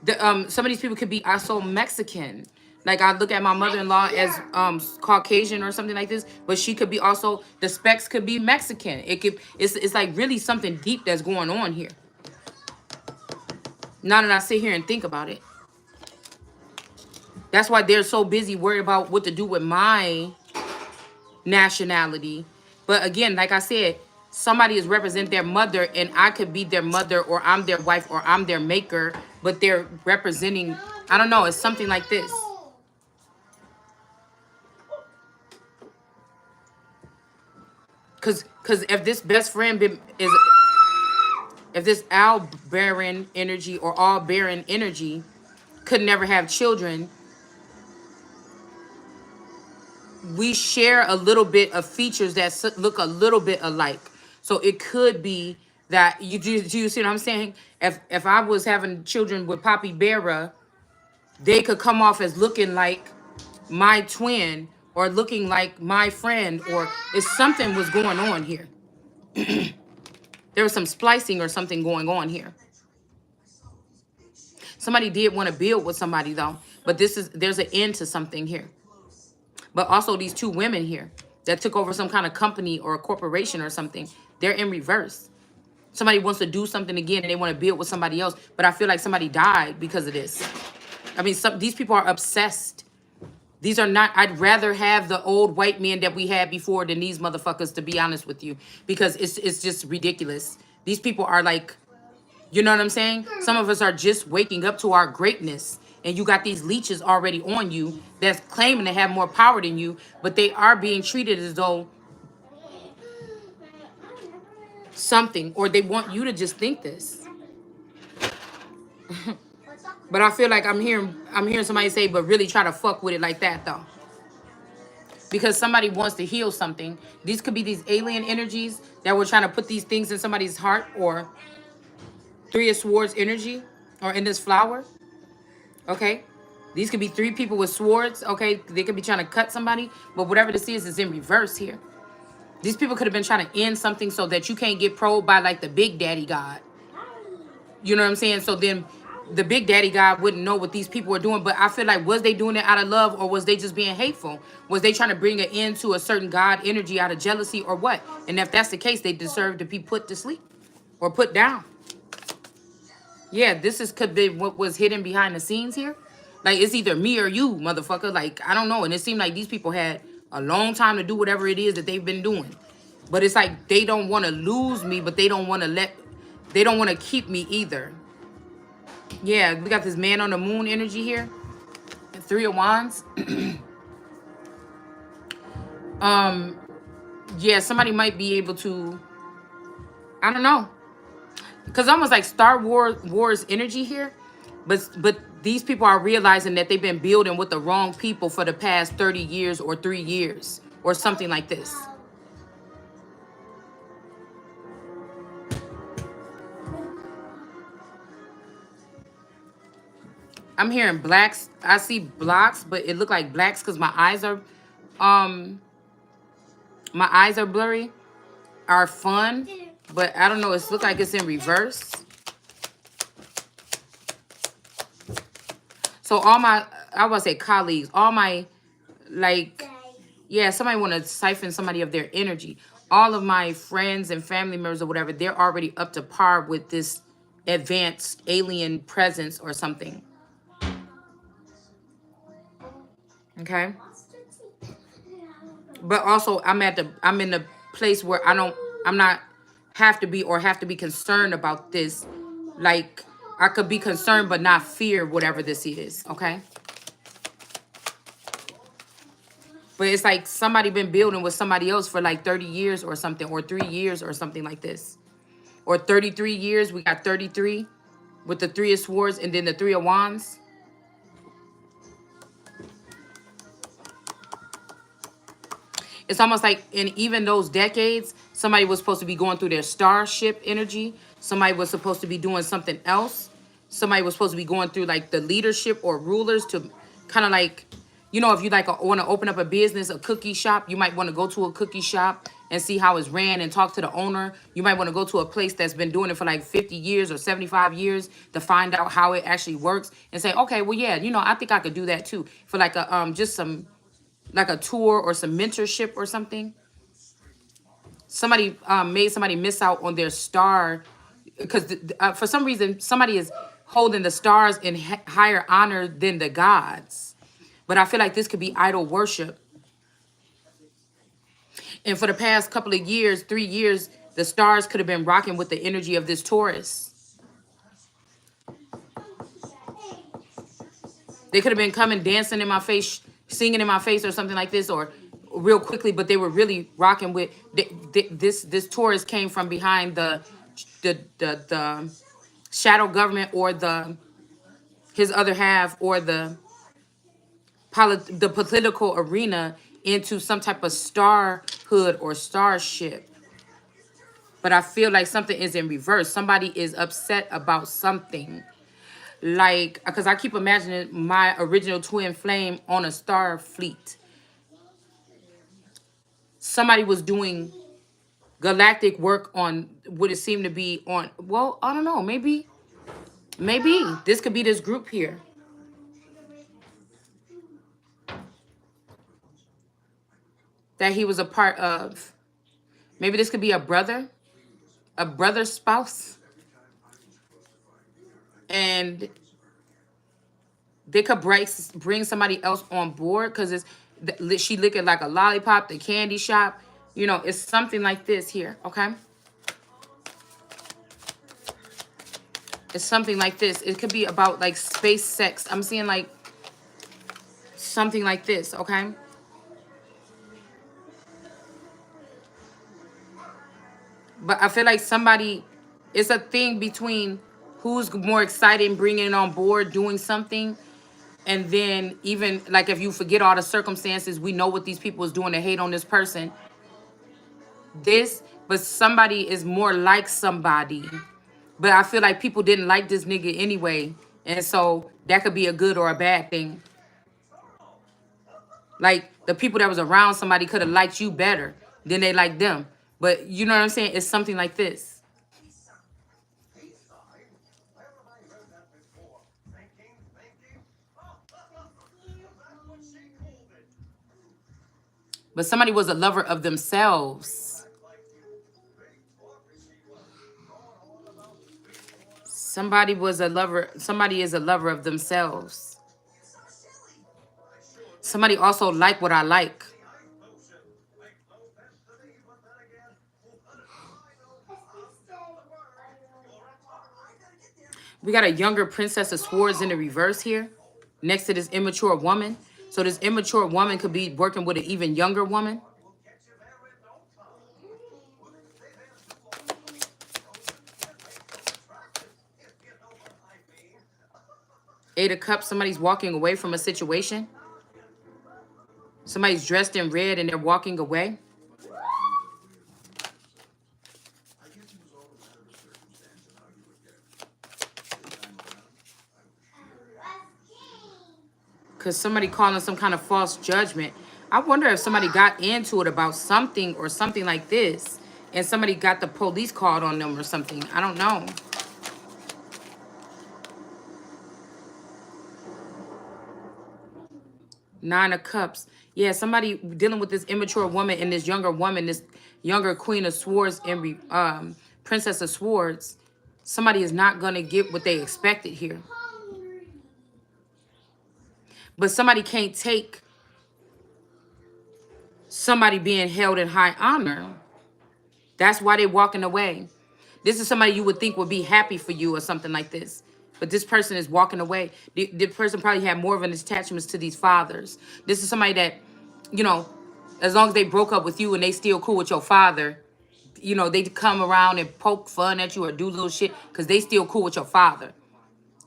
Some of these people could be also Mexican. Like I look at my mother-in-law as Caucasian or something like this, but she could be also, the specs could be Mexican. It's like really something deep that's going on here. Now that I sit here and think about it. That's why they're so busy worried about what to do with my nationality. But again, like I said, somebody is represent their mother, and I could be their mother, or I'm their wife, or I'm their maker, but they're representing, I don't know, it's something like this. Cause if this best friend is, if this all barren energy or all barren energy could never have children, we share a little bit of features that look a little bit alike. So it could be that do you see what I'm saying? If I was having children with Poppy Bearer, they could come off as looking like my twin or looking like my friend, or if something was going on here. There was some splicing or something going on here. Somebody did want to build with somebody though, but there's an end to something here. But also these two women here that took over some kind of company or a corporation or something, they're in reverse. Somebody wants to do something again and they want to build with somebody else, but I feel like somebody died because of this. I mean, these people are obsessed. These are not, I'd rather have the old white men that we had before than these motherfuckers, to be honest with you, because it's just ridiculous. These people are like, you know what I'm saying? Some of us are just waking up to our greatness, and you got these leeches already on you that's claiming to have more power than you, but they are being treated as though something, or they want you to just think this. But I feel like I'm hearing somebody say, but really try to fuck with it like that though. Because somebody wants to heal something. These could be these alien energies that were trying to put these things in somebody's heart, or Three of Swords energy, or in this flower. Okay? These could be three people with swords. Okay? They could be trying to cut somebody. But whatever this is in reverse here. These people could have been trying to end something so that you can't get probed by like the big daddy god. You know what I'm saying? So then the big daddy god wouldn't know what these people were doing. But I feel like, was they doing it out of love, or was they just being hateful? Was they trying to bring an end to a certain god energy out of jealousy, or what? And if that's the case, they deserve to be put to sleep or put down. Yeah, could be what was hidden behind the scenes here. Like, it's either me or you, motherfucker. Like, I don't know. And it seemed like these people had a long time to do whatever it is that they've been doing. But it's like they don't want to lose me, but they don't want to keep me either. Yeah, we got this man on the moon energy here. Three of Wands. Yeah, somebody might be able to, I don't know. Because almost like Star Wars energy here. But these people are realizing that they've been building with the wrong people for the past 30 years or 3 years or something like this. I'm hearing blacks. I see blocks, but it look like blacks because my eyes are blurry. Are fun, but I don't know. It looks like it's in reverse. So all my, I would say colleagues, all my, like, yeah, somebody want to siphon somebody of their energy. All of my friends and family members or whatever, they're already up to par with this advanced alien presence or something. Okay. But also I'm in the place where I'm not have to be concerned about this. Like, I could be concerned but not fear whatever this is, okay? But it's like somebody been building with somebody else for like 30 years or something, or 3 years or something like this. Or 33 years. We got 33 with the Three of Swords and then the Three of Wands. It's almost like in even those decades, somebody was supposed to be going through their starship energy. Somebody was supposed to be doing something else. Somebody was supposed to be going through like the leadership or rulers to kind of like, You know, if you like want to open up a business, a cookie shop, you might want to go to a cookie shop and see how it's ran and talk to the owner. You might want to go to a place that's been doing it for like 50 years or 75 years to find out how it actually works and say, okay, well, yeah, you know, I think I could do that too for like a just some like a tour or some mentorship or something. Somebody made somebody miss out on their star because for some reason somebody is holding the stars in higher honor than the gods. But I feel like this could be idol worship. And for the past couple of years, 3 years, the stars could have been rocking with the energy of this Taurus. They could have been coming dancing in my face, singing in my face or something like this, or real quickly, but they were really rocking with this Taurus came from behind the shadow government or the his other half or the political arena into some type of starhood or starship. But I feel like something is in reverse. Somebody is upset about something. Like, because I keep imagining my original twin flame on a star fleet. Somebody was doing galactic work on what it seemed to be on, well, I don't know, maybe this could be this group here. That he was a part of. Maybe this could be a brother's spouse. And they could bring somebody else on board because she looking like a lollipop, the candy shop. You know, it's something like this here, okay? It's something like this. It could be about like space sex. I'm seeing like something like this, okay? But I feel like it's a thing between who's more excited in bringing it on board, doing something. And then even like if you forget all the circumstances, we know what these people is doing to hate on this person. But somebody is more like somebody. But I feel like people didn't like this nigga anyway. And so that could be a good or a bad thing. Like the people that was around somebody could have liked you better than they liked them. But you know what I'm saying? It's something like this. But somebody was a lover of themselves. Somebody is a lover of themselves. Somebody also like what I like. We got a younger Princess of Swords in the reverse here, next to this immature woman. So this immature woman could be working with an even younger woman. Eight of Cups, somebody's walking away from a situation. Somebody's dressed in red and they're walking away. Because somebody calling some kind of false judgment. I wonder if somebody got into it about something or something like this. And somebody got the police called on them or something. I don't know. Nine of Cups. Yeah, somebody dealing with this immature woman and this younger woman, this younger Queen of Swords and Princess of Swords. Somebody is not going to get what they expected here. But somebody can't take somebody being held in high honor. That's why they're walking away. This is somebody you would think would be happy for you or something like this. But this person is walking away. The person probably had more of an attachment to these fathers. This is somebody that, you know, as long as they broke up with you and they still cool with your father, you know, they come around and poke fun at you or do little shit because they still cool with your father.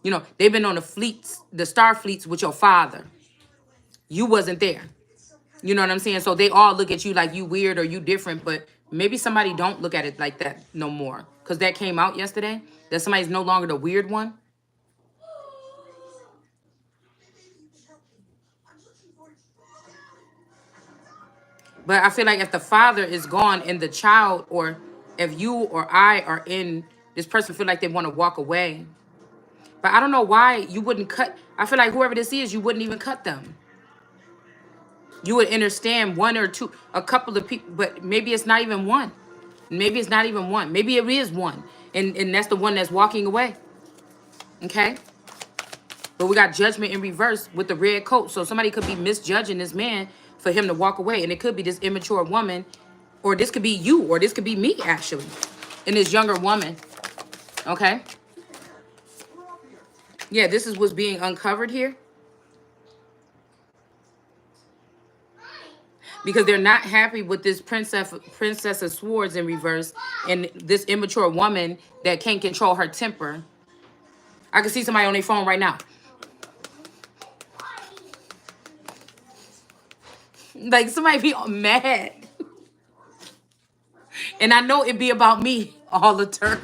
You know, they've been on the fleets, the star fleets with your father. You wasn't there. You know what I'm saying? So they all look at you like you weird or you different, but maybe somebody don't look at it like that no more. Because that came out yesterday, that somebody's no longer the weird one. But I feel like if the father is gone and the child, or if you or I are in, this person feel like they want to walk away. But I don't know why you wouldn't cut. I feel like whoever this is, you wouldn't even cut them. You would understand one or two, a couple of people, but maybe it's not even one. Maybe it's not even one. Maybe it is one. And that's the one that's walking away. Okay? But we got judgment in reverse with the red coat. So somebody could be misjudging this man for him to walk away. And it could be this immature woman, or this could be you, or this could be me, actually, and this younger woman. Okay? Yeah, this is what's being uncovered here. Because they're not happy with this princess of swords in reverse, and this immature woman that can't control her temper. I can see somebody on their phone right now. Like somebody be mad. And I know it'd be about me all the time.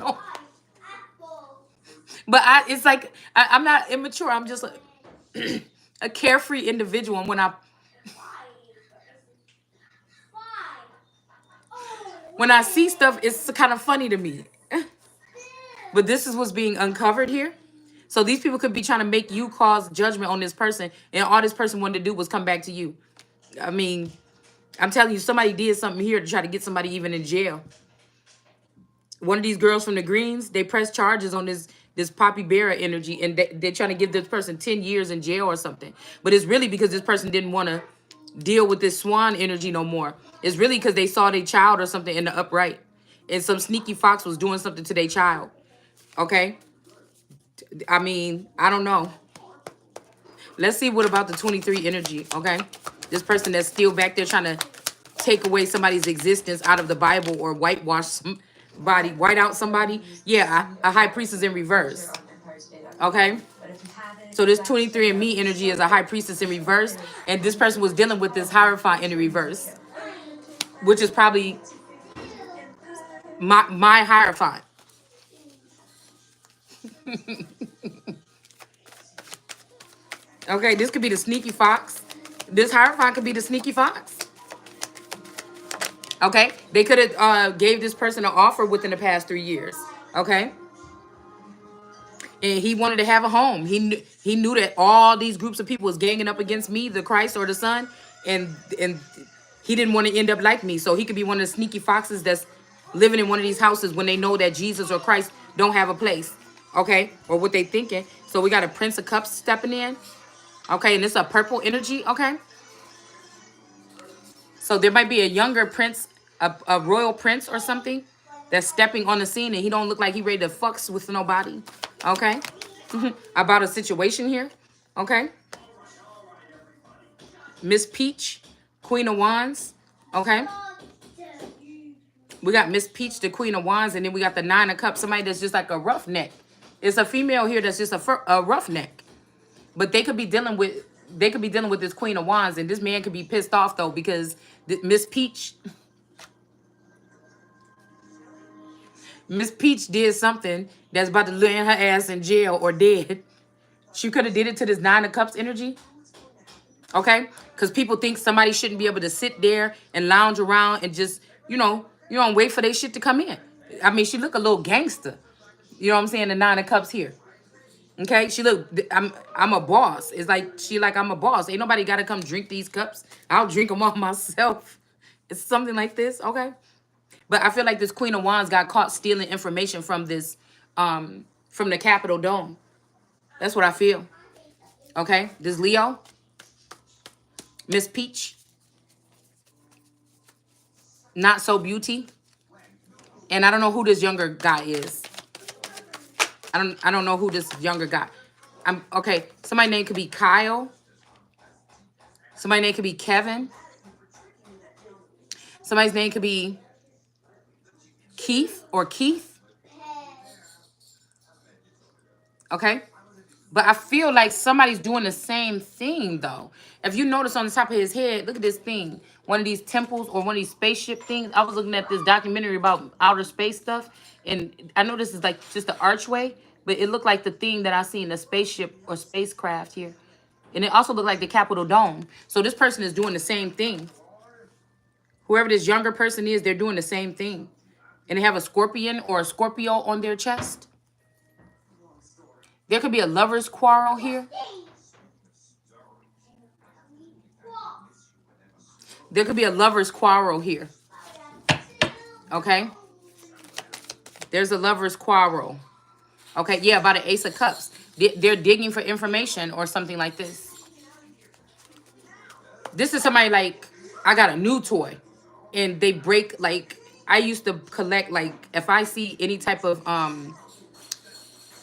But it's like I'm not immature. I'm just a carefree individual. And when I see stuff, it's kind of funny to me. But this is what's being uncovered here. So these people could be trying to make you cause judgment on this person, and all this person wanted to do was come back to you. I mean, I'm telling you, somebody did something here to try to get somebody even in jail. One of these girls from the Greens, they pressed charges on this Poppy Bearer energy, and they're trying to give this person 10 years in jail or something. But it's really because this person didn't want to deal with this swan energy no more. It's really because they saw their child or something in the upright, and some sneaky fox was doing something to their child. Okay? I mean, I don't know. Let's see what about the 23 energy, okay? This person that's still back there trying to take away somebody's existence out of the Bible, or whitewash somebody, white out somebody. Yeah, a high priestess in reverse, okay? So this 23 and me energy is a high priestess in reverse, and this person was dealing with this Hierophant in the reverse, which is probably my Hierophant. Okay, this could be the sneaky fox. This Hierophant could be the sneaky fox. Okay, they could have gave this person an offer within the past 3 years. Okay, and he wanted to have a home. He knew that all these groups of people was ganging up against me, the Christ or the Son, and he didn't want to end up like me. So he could be one of the sneaky foxes that's living in one of these houses when they know that Jesus or Christ don't have a place. Okay, or what they thinking. So we got a Prince of Cups stepping in. Okay, and it's a purple energy. Okay. So there might be a younger prince, a royal prince or something that's stepping on the scene, and he don't look like he ready to fucks with nobody. Okay? About a situation here. Okay? Miss Peach, Queen of Wands. Okay? We got Miss Peach, the Queen of Wands, and then we got the Nine of Cups, somebody that's just like a roughneck. It's a female here that's just a roughneck. But they could be dealing with this Queen of Wands, and this man could be pissed off though, because Miss Peach did something that's about to land her ass in jail or dead. She could have did it to this Nine of Cups energy. Okay? Because people think somebody shouldn't be able to sit there and lounge around and just, wait for their shit to come in. I mean, she look a little gangster. You know what I'm saying? The Nine of Cups here. Okay, she look. I'm a boss. It's like I'm a boss. Ain't nobody got to come drink these cups. I'll drink them all myself. It's something like this. Okay, but I feel like this Queen of Wands got caught stealing information from this, from the Capitol Dome. That's what I feel. Okay, this Leo, Miss Peach, not so beauty, and I don't know who this younger guy is. I don't know who this younger guy. Okay. Somebody's name could be Kyle. Somebody's name could be Kevin. Somebody's name could be Keith or Keith. Okay. But I feel like somebody's doing the same thing though. If you notice on the top of his head, look at this thing. One of these temples or one of these spaceship things. I was looking at this documentary about outer space stuff, and I know this is like just an archway, but it looked like the thing that I seen, the spaceship or spacecraft here. And it also looked like the Capitol Dome. So this person is doing the same thing. Whoever this younger person is, they're doing the same thing. And they have a scorpion or a Scorpio on their chest. There could be a lover's quarrel here. There could be a lover's quarrel here. Okay? There's a lover's quarrel. Okay, yeah, about an Ace of Cups. They're digging for information or something like this. This is somebody like, I got a new toy. And they break, like, I used to collect, like, if I see any type of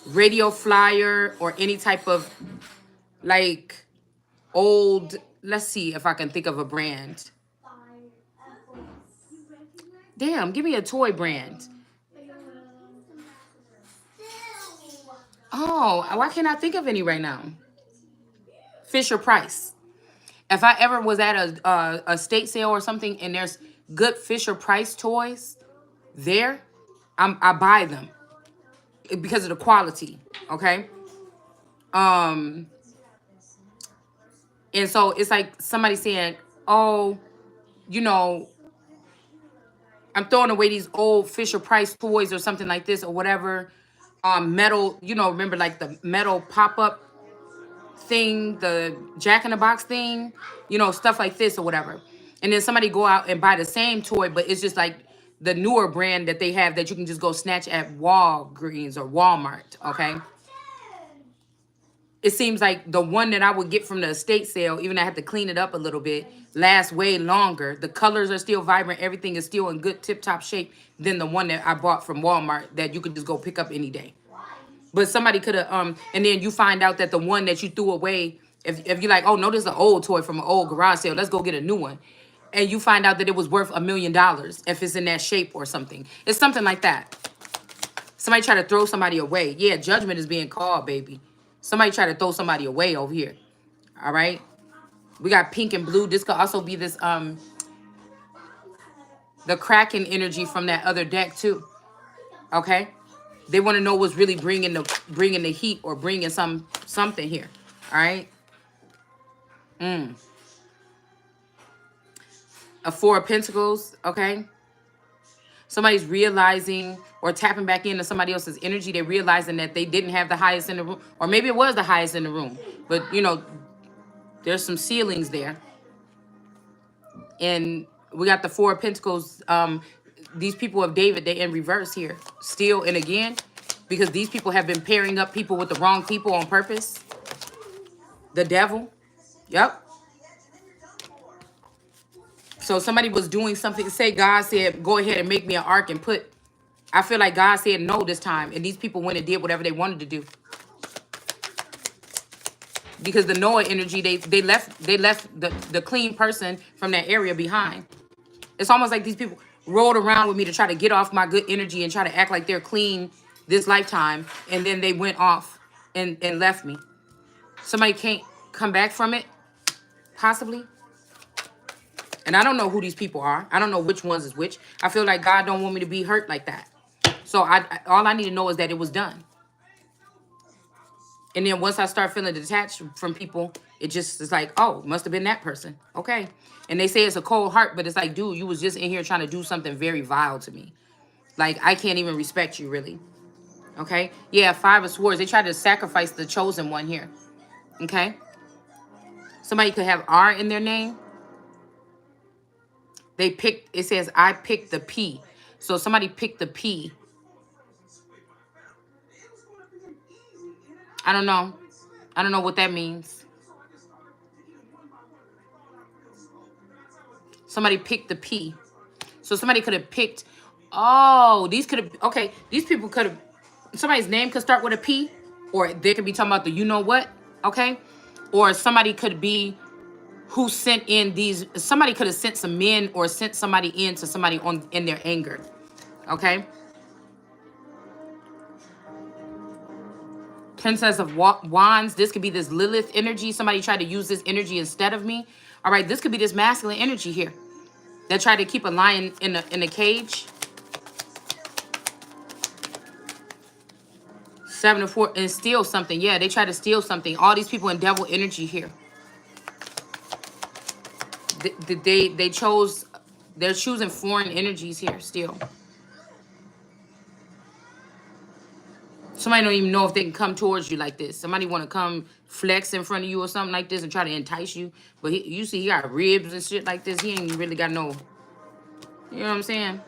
radio flyer or any type of, like, old, let's see if I can think of a brand. Damn, give me a toy brand. Oh, why can't I think of any right now? Fisher Price. If I ever was at a estate sale or something and there's good Fisher Price toys there, I buy them because of the quality. Okay. And so it's like somebody saying, oh, you know, I'm throwing away these old Fisher Price toys or something like this or whatever. Metal, you know, remember like the metal pop-up thing, the Jack-in-the-Box thing, you know, stuff like this or whatever. And then somebody go out and buy the same toy, but it's just like the newer brand that they have that you can just go snatch at Walgreens or Walmart, okay? It seems like the one that I would get from the estate sale, even I had to clean it up a little bit, lasts way longer. The colors are still vibrant. Everything is still in good tip-top shape than the one that I bought from Walmart that you could just go pick up any day. But somebody could have, and then you find out that the one that you threw away, if you're like, oh, no, this is an old toy from an old garage sale. Let's go get a new one. And you find out that it was worth $1 million if it's in that shape or something. It's something like that. Somebody try to throw somebody away. Yeah, judgment is being called, baby. Somebody try to throw somebody away over here. All right. We got pink and blue. This could also be this, the Kraken energy from that other deck too. Okay. They want to know what's really bringing the heat or bringing something here. All right. A Four of Pentacles. Okay. Somebody's realizing or tapping back into somebody else's energy. They're realizing that they didn't have the highest in the room. Or maybe it was the highest in the room. But, you know, there's some ceilings there. And we got the Four of Pentacles. These people of David, they're in reverse here. Still and again. Because these people have been pairing up people with the wrong people on purpose. The devil. Yep. So somebody was doing something. Say God said, go ahead and make me an ark and put. I feel like God said no this time. And these people went and did whatever they wanted to do. Because the Noah energy, they left the clean person from that area behind. It's almost like these people rolled around with me to try to get off my good energy and try to act like they're clean this lifetime. And then they went off and left me. Somebody can't come back from it, possibly. And I don't know who these people are. I don't know which ones is which. I feel like God don't want me to be hurt like that. So all I need to know is that it was done. And then once I start feeling detached from people, it just is like, oh, must have been that person. Okay. And they say it's a cold heart, but it's like, dude, you was just in here trying to do something very vile to me. Like, I can't even respect you, really. Okay. Yeah, Five of Swords. They tried to sacrifice the chosen one here. Okay. Somebody could have R in their name. They picked, it says, I picked the P. So somebody picked the P. I don't know. I don't know what that means. Somebody picked the P. So somebody could have picked, oh, these could have, okay, these people could have, somebody's name could start with a P, or they could be talking about the you know what, okay? Or somebody could be who sent in these, somebody could have sent some men or sent somebody in to somebody in their anger, okay? Princess of Wands, this could be this Lilith energy. Somebody tried to use this energy instead of me. All right, this could be this masculine energy here that tried to keep a lion in a cage. 7 of 4 and steal something. Yeah, they try to steal something. All these people in devil energy here. They chose They're choosing foreign energies here still. Somebody don't even know if they can come towards you like this. Somebody want to come flex in front of you or something like this and try to entice you. But you see he got ribs and shit like this. He ain't really got no, you know what I'm saying?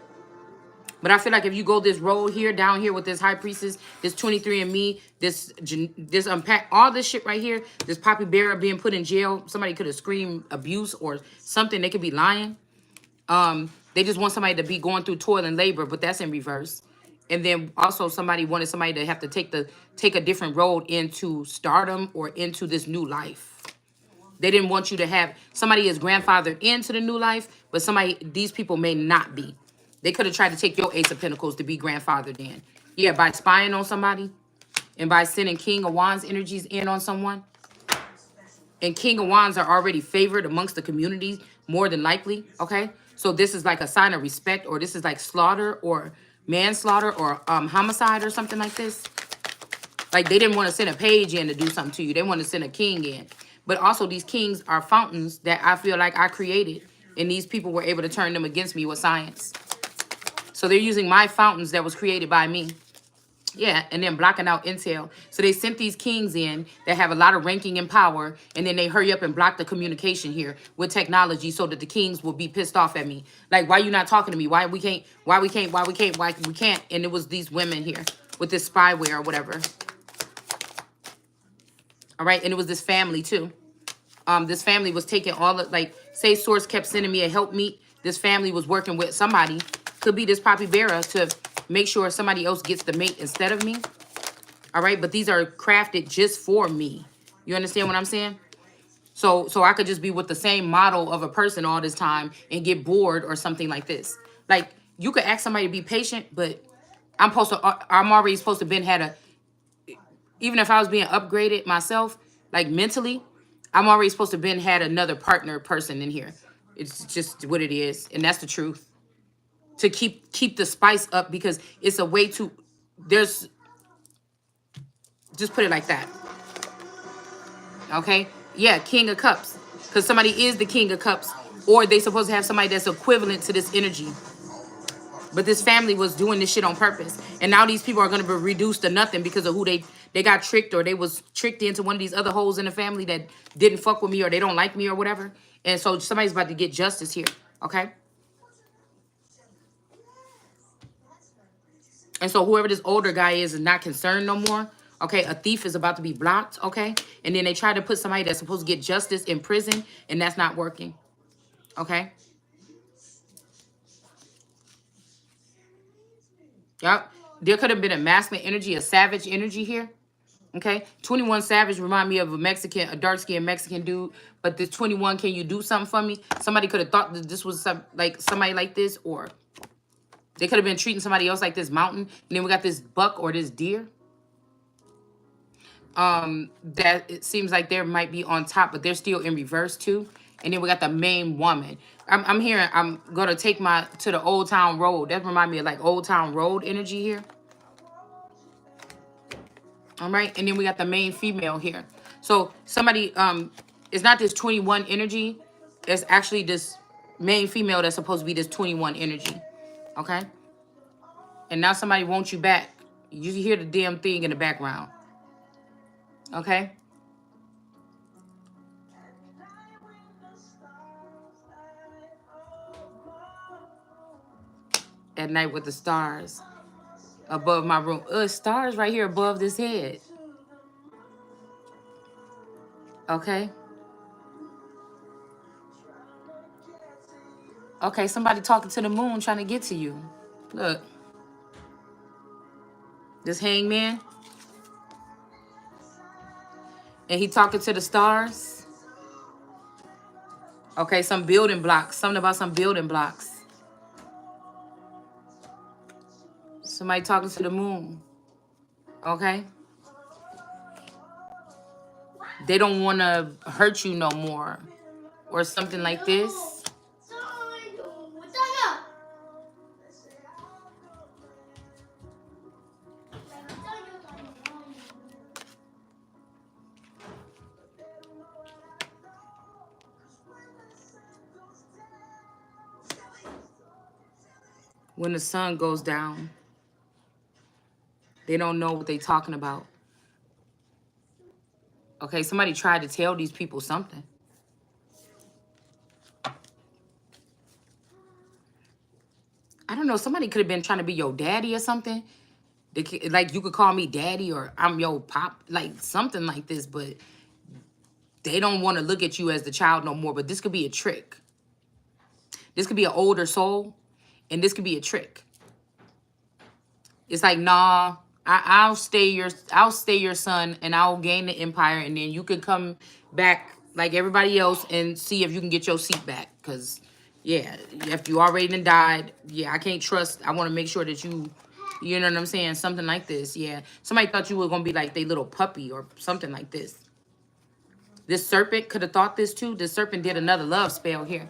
But I feel like if you go this road here, down here with this high priestess, this 23andMe, this unpack, all this shit right here, this Poppy Bearer being put in jail, somebody could have screamed abuse or something. They could be lying. They just want somebody to be going through toil and labor, but that's in reverse. And then also somebody wanted somebody to have to take a different road into stardom or into this new life. They didn't want you to have somebody is grandfathered into the new life, but these people may not be. They could have tried to take your Ace of Pentacles to be grandfathered in. Yeah, by spying on somebody and by sending King of Wands energies in on someone. And King of Wands are already favored amongst the community, more than likely, okay? So this is like a sign of respect, or this is like slaughter or manslaughter or homicide or something like this. Like they didn't want to send a page in to do something to you. They want to send a king in. But also these kings are fountains that I feel like I created. And these people were able to turn them against me with science. So they're using my fountains that was created by me. Yeah, and then blocking out intel. So they sent these kings in that have a lot of ranking and power, and then they hurry up and block the communication here with technology so that the kings will be pissed off at me. Like, why you not talking to me? Why we can't? Why we can't? Why we can't? Why we can't? And it was these women here with this spyware or whatever. All right, and it was this family too. This family was taking all of, like, say Source kept sending me a help meet. This family was working with somebody, could be this Poppy Bearer, to make sure somebody else gets the mate instead of me. All right, but these are crafted just for me. You understand what I'm saying? So I could just be with the same model of a person all this time and get bored or something like this. Like, you could ask somebody to be patient, but I'm already supposed to been had a, even if I was being upgraded myself, like mentally, I'm already supposed to been had another partner person in here. It's just what it is, and that's the truth. To keep the spice up, because it's a way to, there's, just put it like that. Okay? Yeah, King of Cups. Because somebody is the King of Cups, or they supposed to have somebody that's equivalent to this energy. But this family was doing this shit on purpose. And now these people are going to be reduced to nothing because of who they got tricked, or they was tricked into one of these other hoes in the family that didn't fuck with me, or they don't like me or whatever. And so somebody's about to get justice here. Okay? And so whoever this older guy is not concerned no more. Okay, a thief is about to be blocked. Okay? And then they try to put somebody that's supposed to get justice in prison, and that's not working. Okay? Yep. There could have been a masculine energy, a savage energy here. Okay. 21 Savage remind me of a dark-skinned Mexican dude. But this 21, can you do something for me? Somebody could have thought that this was somebody like this, or they could have been treating somebody else like this mountain. And then we got this buck or this deer. That it seems like there might be on top, but they're still in reverse too. And then we got the main woman. I'm hearing I'm gonna take to the Old Town Road. That remind me of like Old Town Road energy here. All right, and then we got the main female here. So somebody, it's not this 21 energy. It's actually this main female that's supposed to be this 21 energy. Okay? And now somebody wants you back. You hear the damn thing in the background. Okay? At night with the stars above my room. Stars right here above this head. Okay? Okay, somebody talking to the moon trying to get to you. Look. This hangman. And he talking to the stars. Okay, some building blocks. Something about some building blocks. Somebody talking to the moon. Okay? They don't want to hurt you no more. Or something like this. When the sun goes down, they don't know what they're talking about. Okay, somebody tried to tell these people something. I don't know. Somebody could have been trying to be your daddy or something. Like, you could call me daddy or I'm your pop, like something like this. But they don't want to look at you as the child no more. But this could be a trick. This could be an older soul, and this could be a trick. It's like, nah, I'll stay your son, and I'll gain the empire, and then you can come back like everybody else and see if you can get your seat back. Cause yeah, if you already done died, yeah, I can't trust. I want to make sure that you know what I'm saying, something like this. Yeah, somebody thought you were gonna be like their little puppy or something like this. This serpent could have thought this too. This serpent did another love spell here.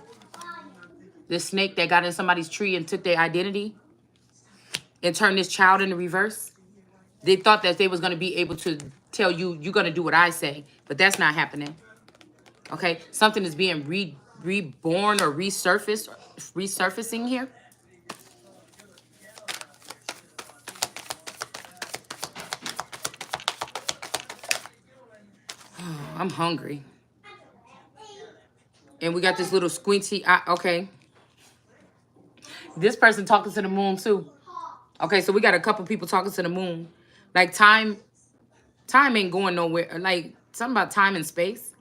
This snake that got in somebody's tree and took their identity and turned this child into reverse. They thought that they was going to be able to tell you, you're going to do what I say. But that's not happening. Okay? Something is being reborn or resurfacing here. Oh, I'm hungry. And we got this little squinty eye. Okay. This person talking to the moon too. Okay, so we got a couple people talking to the moon. Like time ain't going nowhere. Like something about time and space.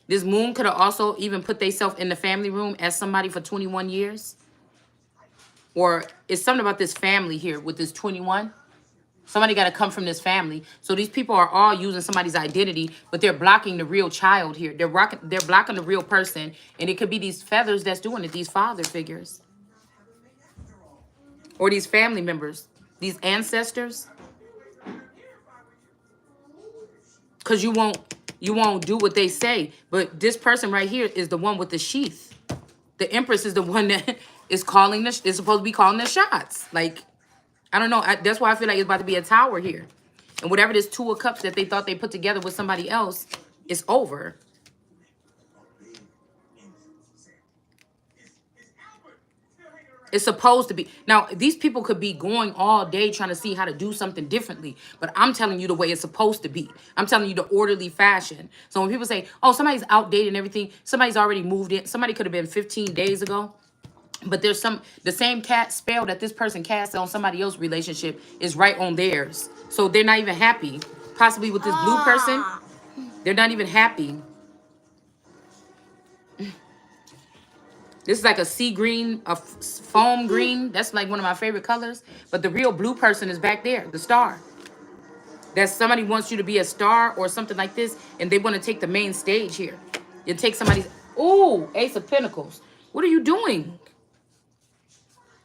This moon could have also even put themselves in the family room as somebody for 21 years. Or it's something about this family here with this 21. Somebody got to come from this family. So these people are all using somebody's identity, but they're blocking the real child here. They're blocking the real person. And it could be these feathers that's doing it, these father figures. Or these family members, these ancestors. Because you won't do what they say. But this person right here is the one with the sheath. The Empress is the one that is supposed to be calling the shots. Like, I don't know. That's why I feel like it's about to be a tower here. And whatever this Two of Cups that they thought they put together with somebody else, it's over. It's supposed to be. Now, these people could be going all day trying to see how to do something differently. But I'm telling you the way it's supposed to be. I'm telling you the orderly fashion. So when people say, oh, somebody's outdated and everything, somebody's already moved in. Somebody could have been 15 days ago. But there's the same cat spell that this person cast on somebody else's relationship is right on theirs. So they're not even happy. Possibly with this blue person, they're not even happy. This is like a sea green, a foam green. That's like one of my favorite colors. But the real blue person is back there, the star. That somebody wants you to be a star or something like this, and they want to take the main stage here. You take somebody's, ooh, Ace of Pentacles. What are you doing?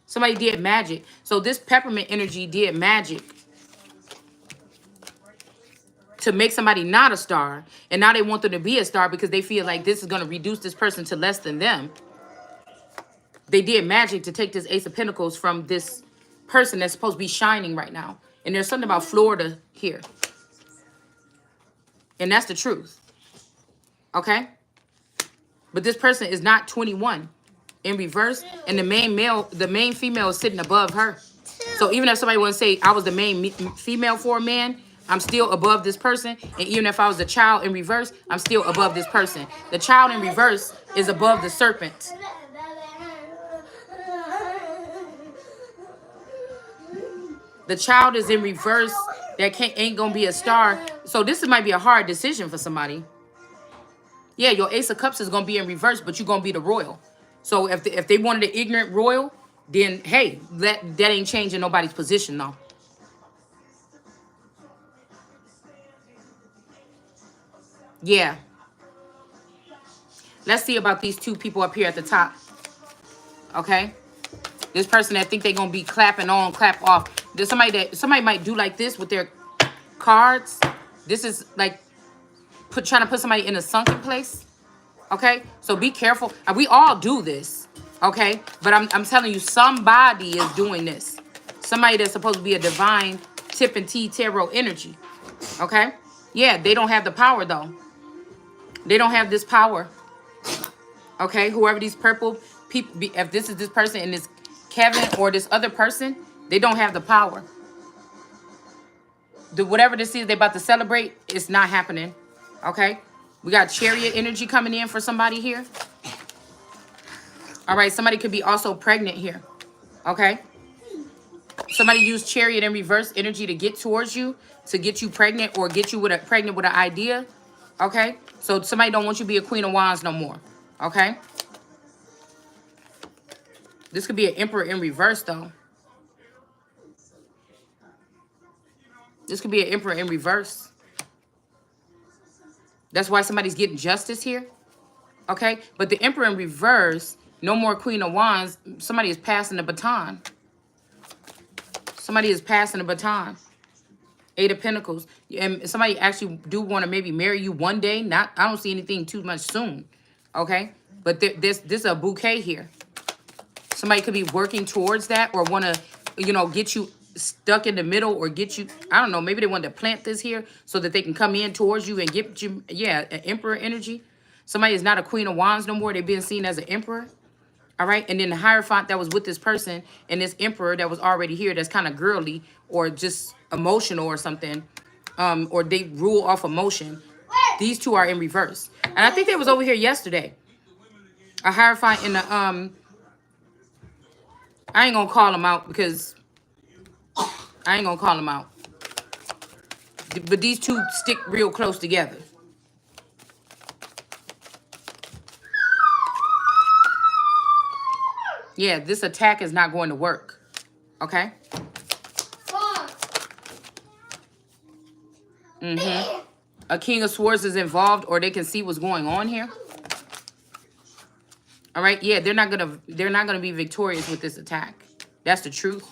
Somebody did magic. So this peppermint energy did magic to make somebody not a star. And now they want them to be a star because they feel like this is going to reduce this person to less than them. They did magic to take this Ace of Pentacles from this person that's supposed to be shining right now. And there's something about Florida here. And that's the truth. Okay? But this person is not 21 in reverse. And the main female is sitting above her. So even if somebody wants to say I was the main female for a man, I'm still above this person. And even if I was a child in reverse, I'm still above this person. The child in reverse is above the serpent. The child is in reverse that ain't gonna be a star. So this might be a hard decision for somebody. Yeah, your Ace of Cups is gonna be in reverse, but you're gonna be the royal. So if they wanted the ignorant royal, then hey, that ain't changing nobody's position though. Yeah. Let's see about these two people up here at the top. Okay. This person that think they're gonna be clapping on, clap off. There's somebody might do like this with their cards. This is like trying to put somebody in a sunken place. Okay, so be careful. We all do this. Okay, but I'm telling you, somebody is doing this. Somebody that's supposed to be a divine tip and tea tarot energy. Okay, yeah, they don't have the power though. They don't have this power. Okay, whoever these purple people, if this is this person and this Kevin or this other person, they don't have the power. Whatever this is they about to celebrate, it's not happening. Okay, we got chariot energy coming in for somebody here. All right, somebody could be also pregnant here. Okay, somebody used chariot in reverse energy to get towards you, to get you pregnant or get you pregnant with an idea. Okay, so somebody don't want you to be a queen of wands no more. Okay, this could be an emperor in reverse though. This could be an emperor in reverse. That's why somebody's getting justice here. Okay, but the emperor in reverse, no more queen of wands. Somebody is passing the baton. Somebody is passing the baton. Eight of Pentacles. And somebody actually do want to maybe marry you one day. Not, I don't see anything too much soon. Okay, but this is a bouquet here. Somebody could be working towards that or want to, you know, get you stuck in the middle or get you, I don't know, maybe they want to plant this here so that they can come in towards you and get you, yeah, an emperor energy. Somebody is not a queen of wands no more. They're being seen as an emperor. All right. And then the Hierophant that was with this person and this emperor that was already here that's kind of girly or just emotional or something, or they rule off emotion. These two are in reverse. And I think they was over here yesterday. A Hierophant in the, I ain't gonna call them out because I ain't gonna call them out. But these two stick real close together. Yeah, this attack is not going to work. Okay? A King of Swords is involved or they can see what's going on here. All right? Yeah, they're not gonna be victorious with this attack. That's the truth.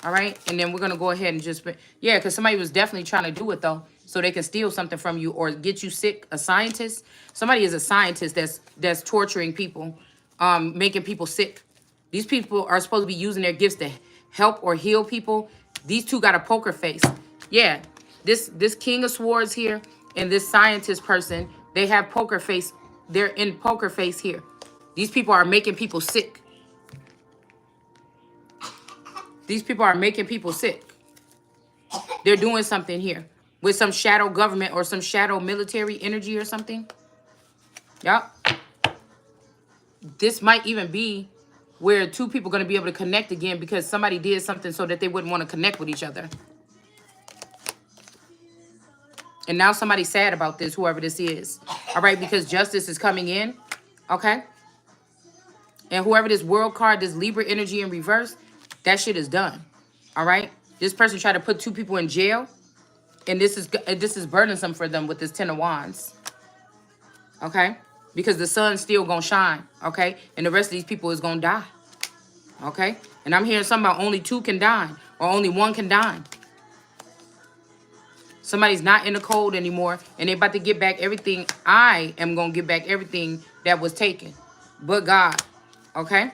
All right? And then we're going to go ahead and just... Yeah, because somebody was definitely trying to do it, though, so they can steal something from you or get you sick. A scientist. Somebody is a scientist that's torturing people, making people sick. These people are supposed to be using their gifts to help or heal people. These two got a poker face. Yeah, this King of Swords here and this scientist person, they have poker face. They're in poker face here. These people are making people sick. These people are making people sick. They're doing something here with some shadow government or some shadow military energy or something. Yep. This might even be where two people are going to be able to connect again because somebody did something so that they wouldn't want to connect with each other. And now somebody's sad about this, whoever this is. All right, because justice is coming in. Okay. And whoever this world card, this Libra energy in reverse, that shit is done. All right. This person tried to put two people in jail. And this is burdensome for them with this Ten of Wands. Okay. Because the sun's still going to shine. Okay. And the rest of these people is going to die. Okay. And I'm hearing something about only two can die. Or only one can die. Somebody's not in the cold anymore. And they're about to get back everything. I am going to get back everything that was taken. But God. Okay.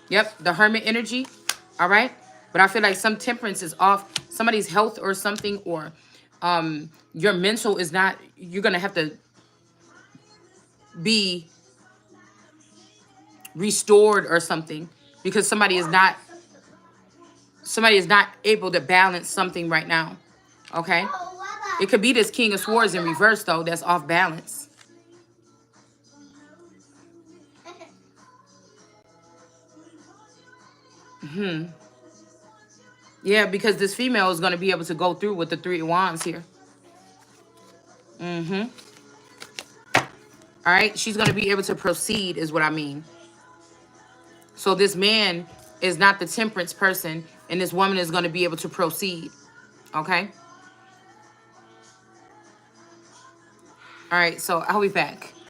Yep. The Hermit energy. All right. But I feel like some temperance is off. Somebody's health or something. Or your mental is not. You're going to have to be restored or something. Because somebody is not able to balance something right now. Okay. It could be this King of Swords in reverse, though, that's off balance. Yeah, because this female is going to be able to go through with the Three of Wands here. All right. She's going to be able to proceed is what I mean. So this man is not the temperance person, and this woman is going to be able to proceed. Okay. All right. So I'll be back.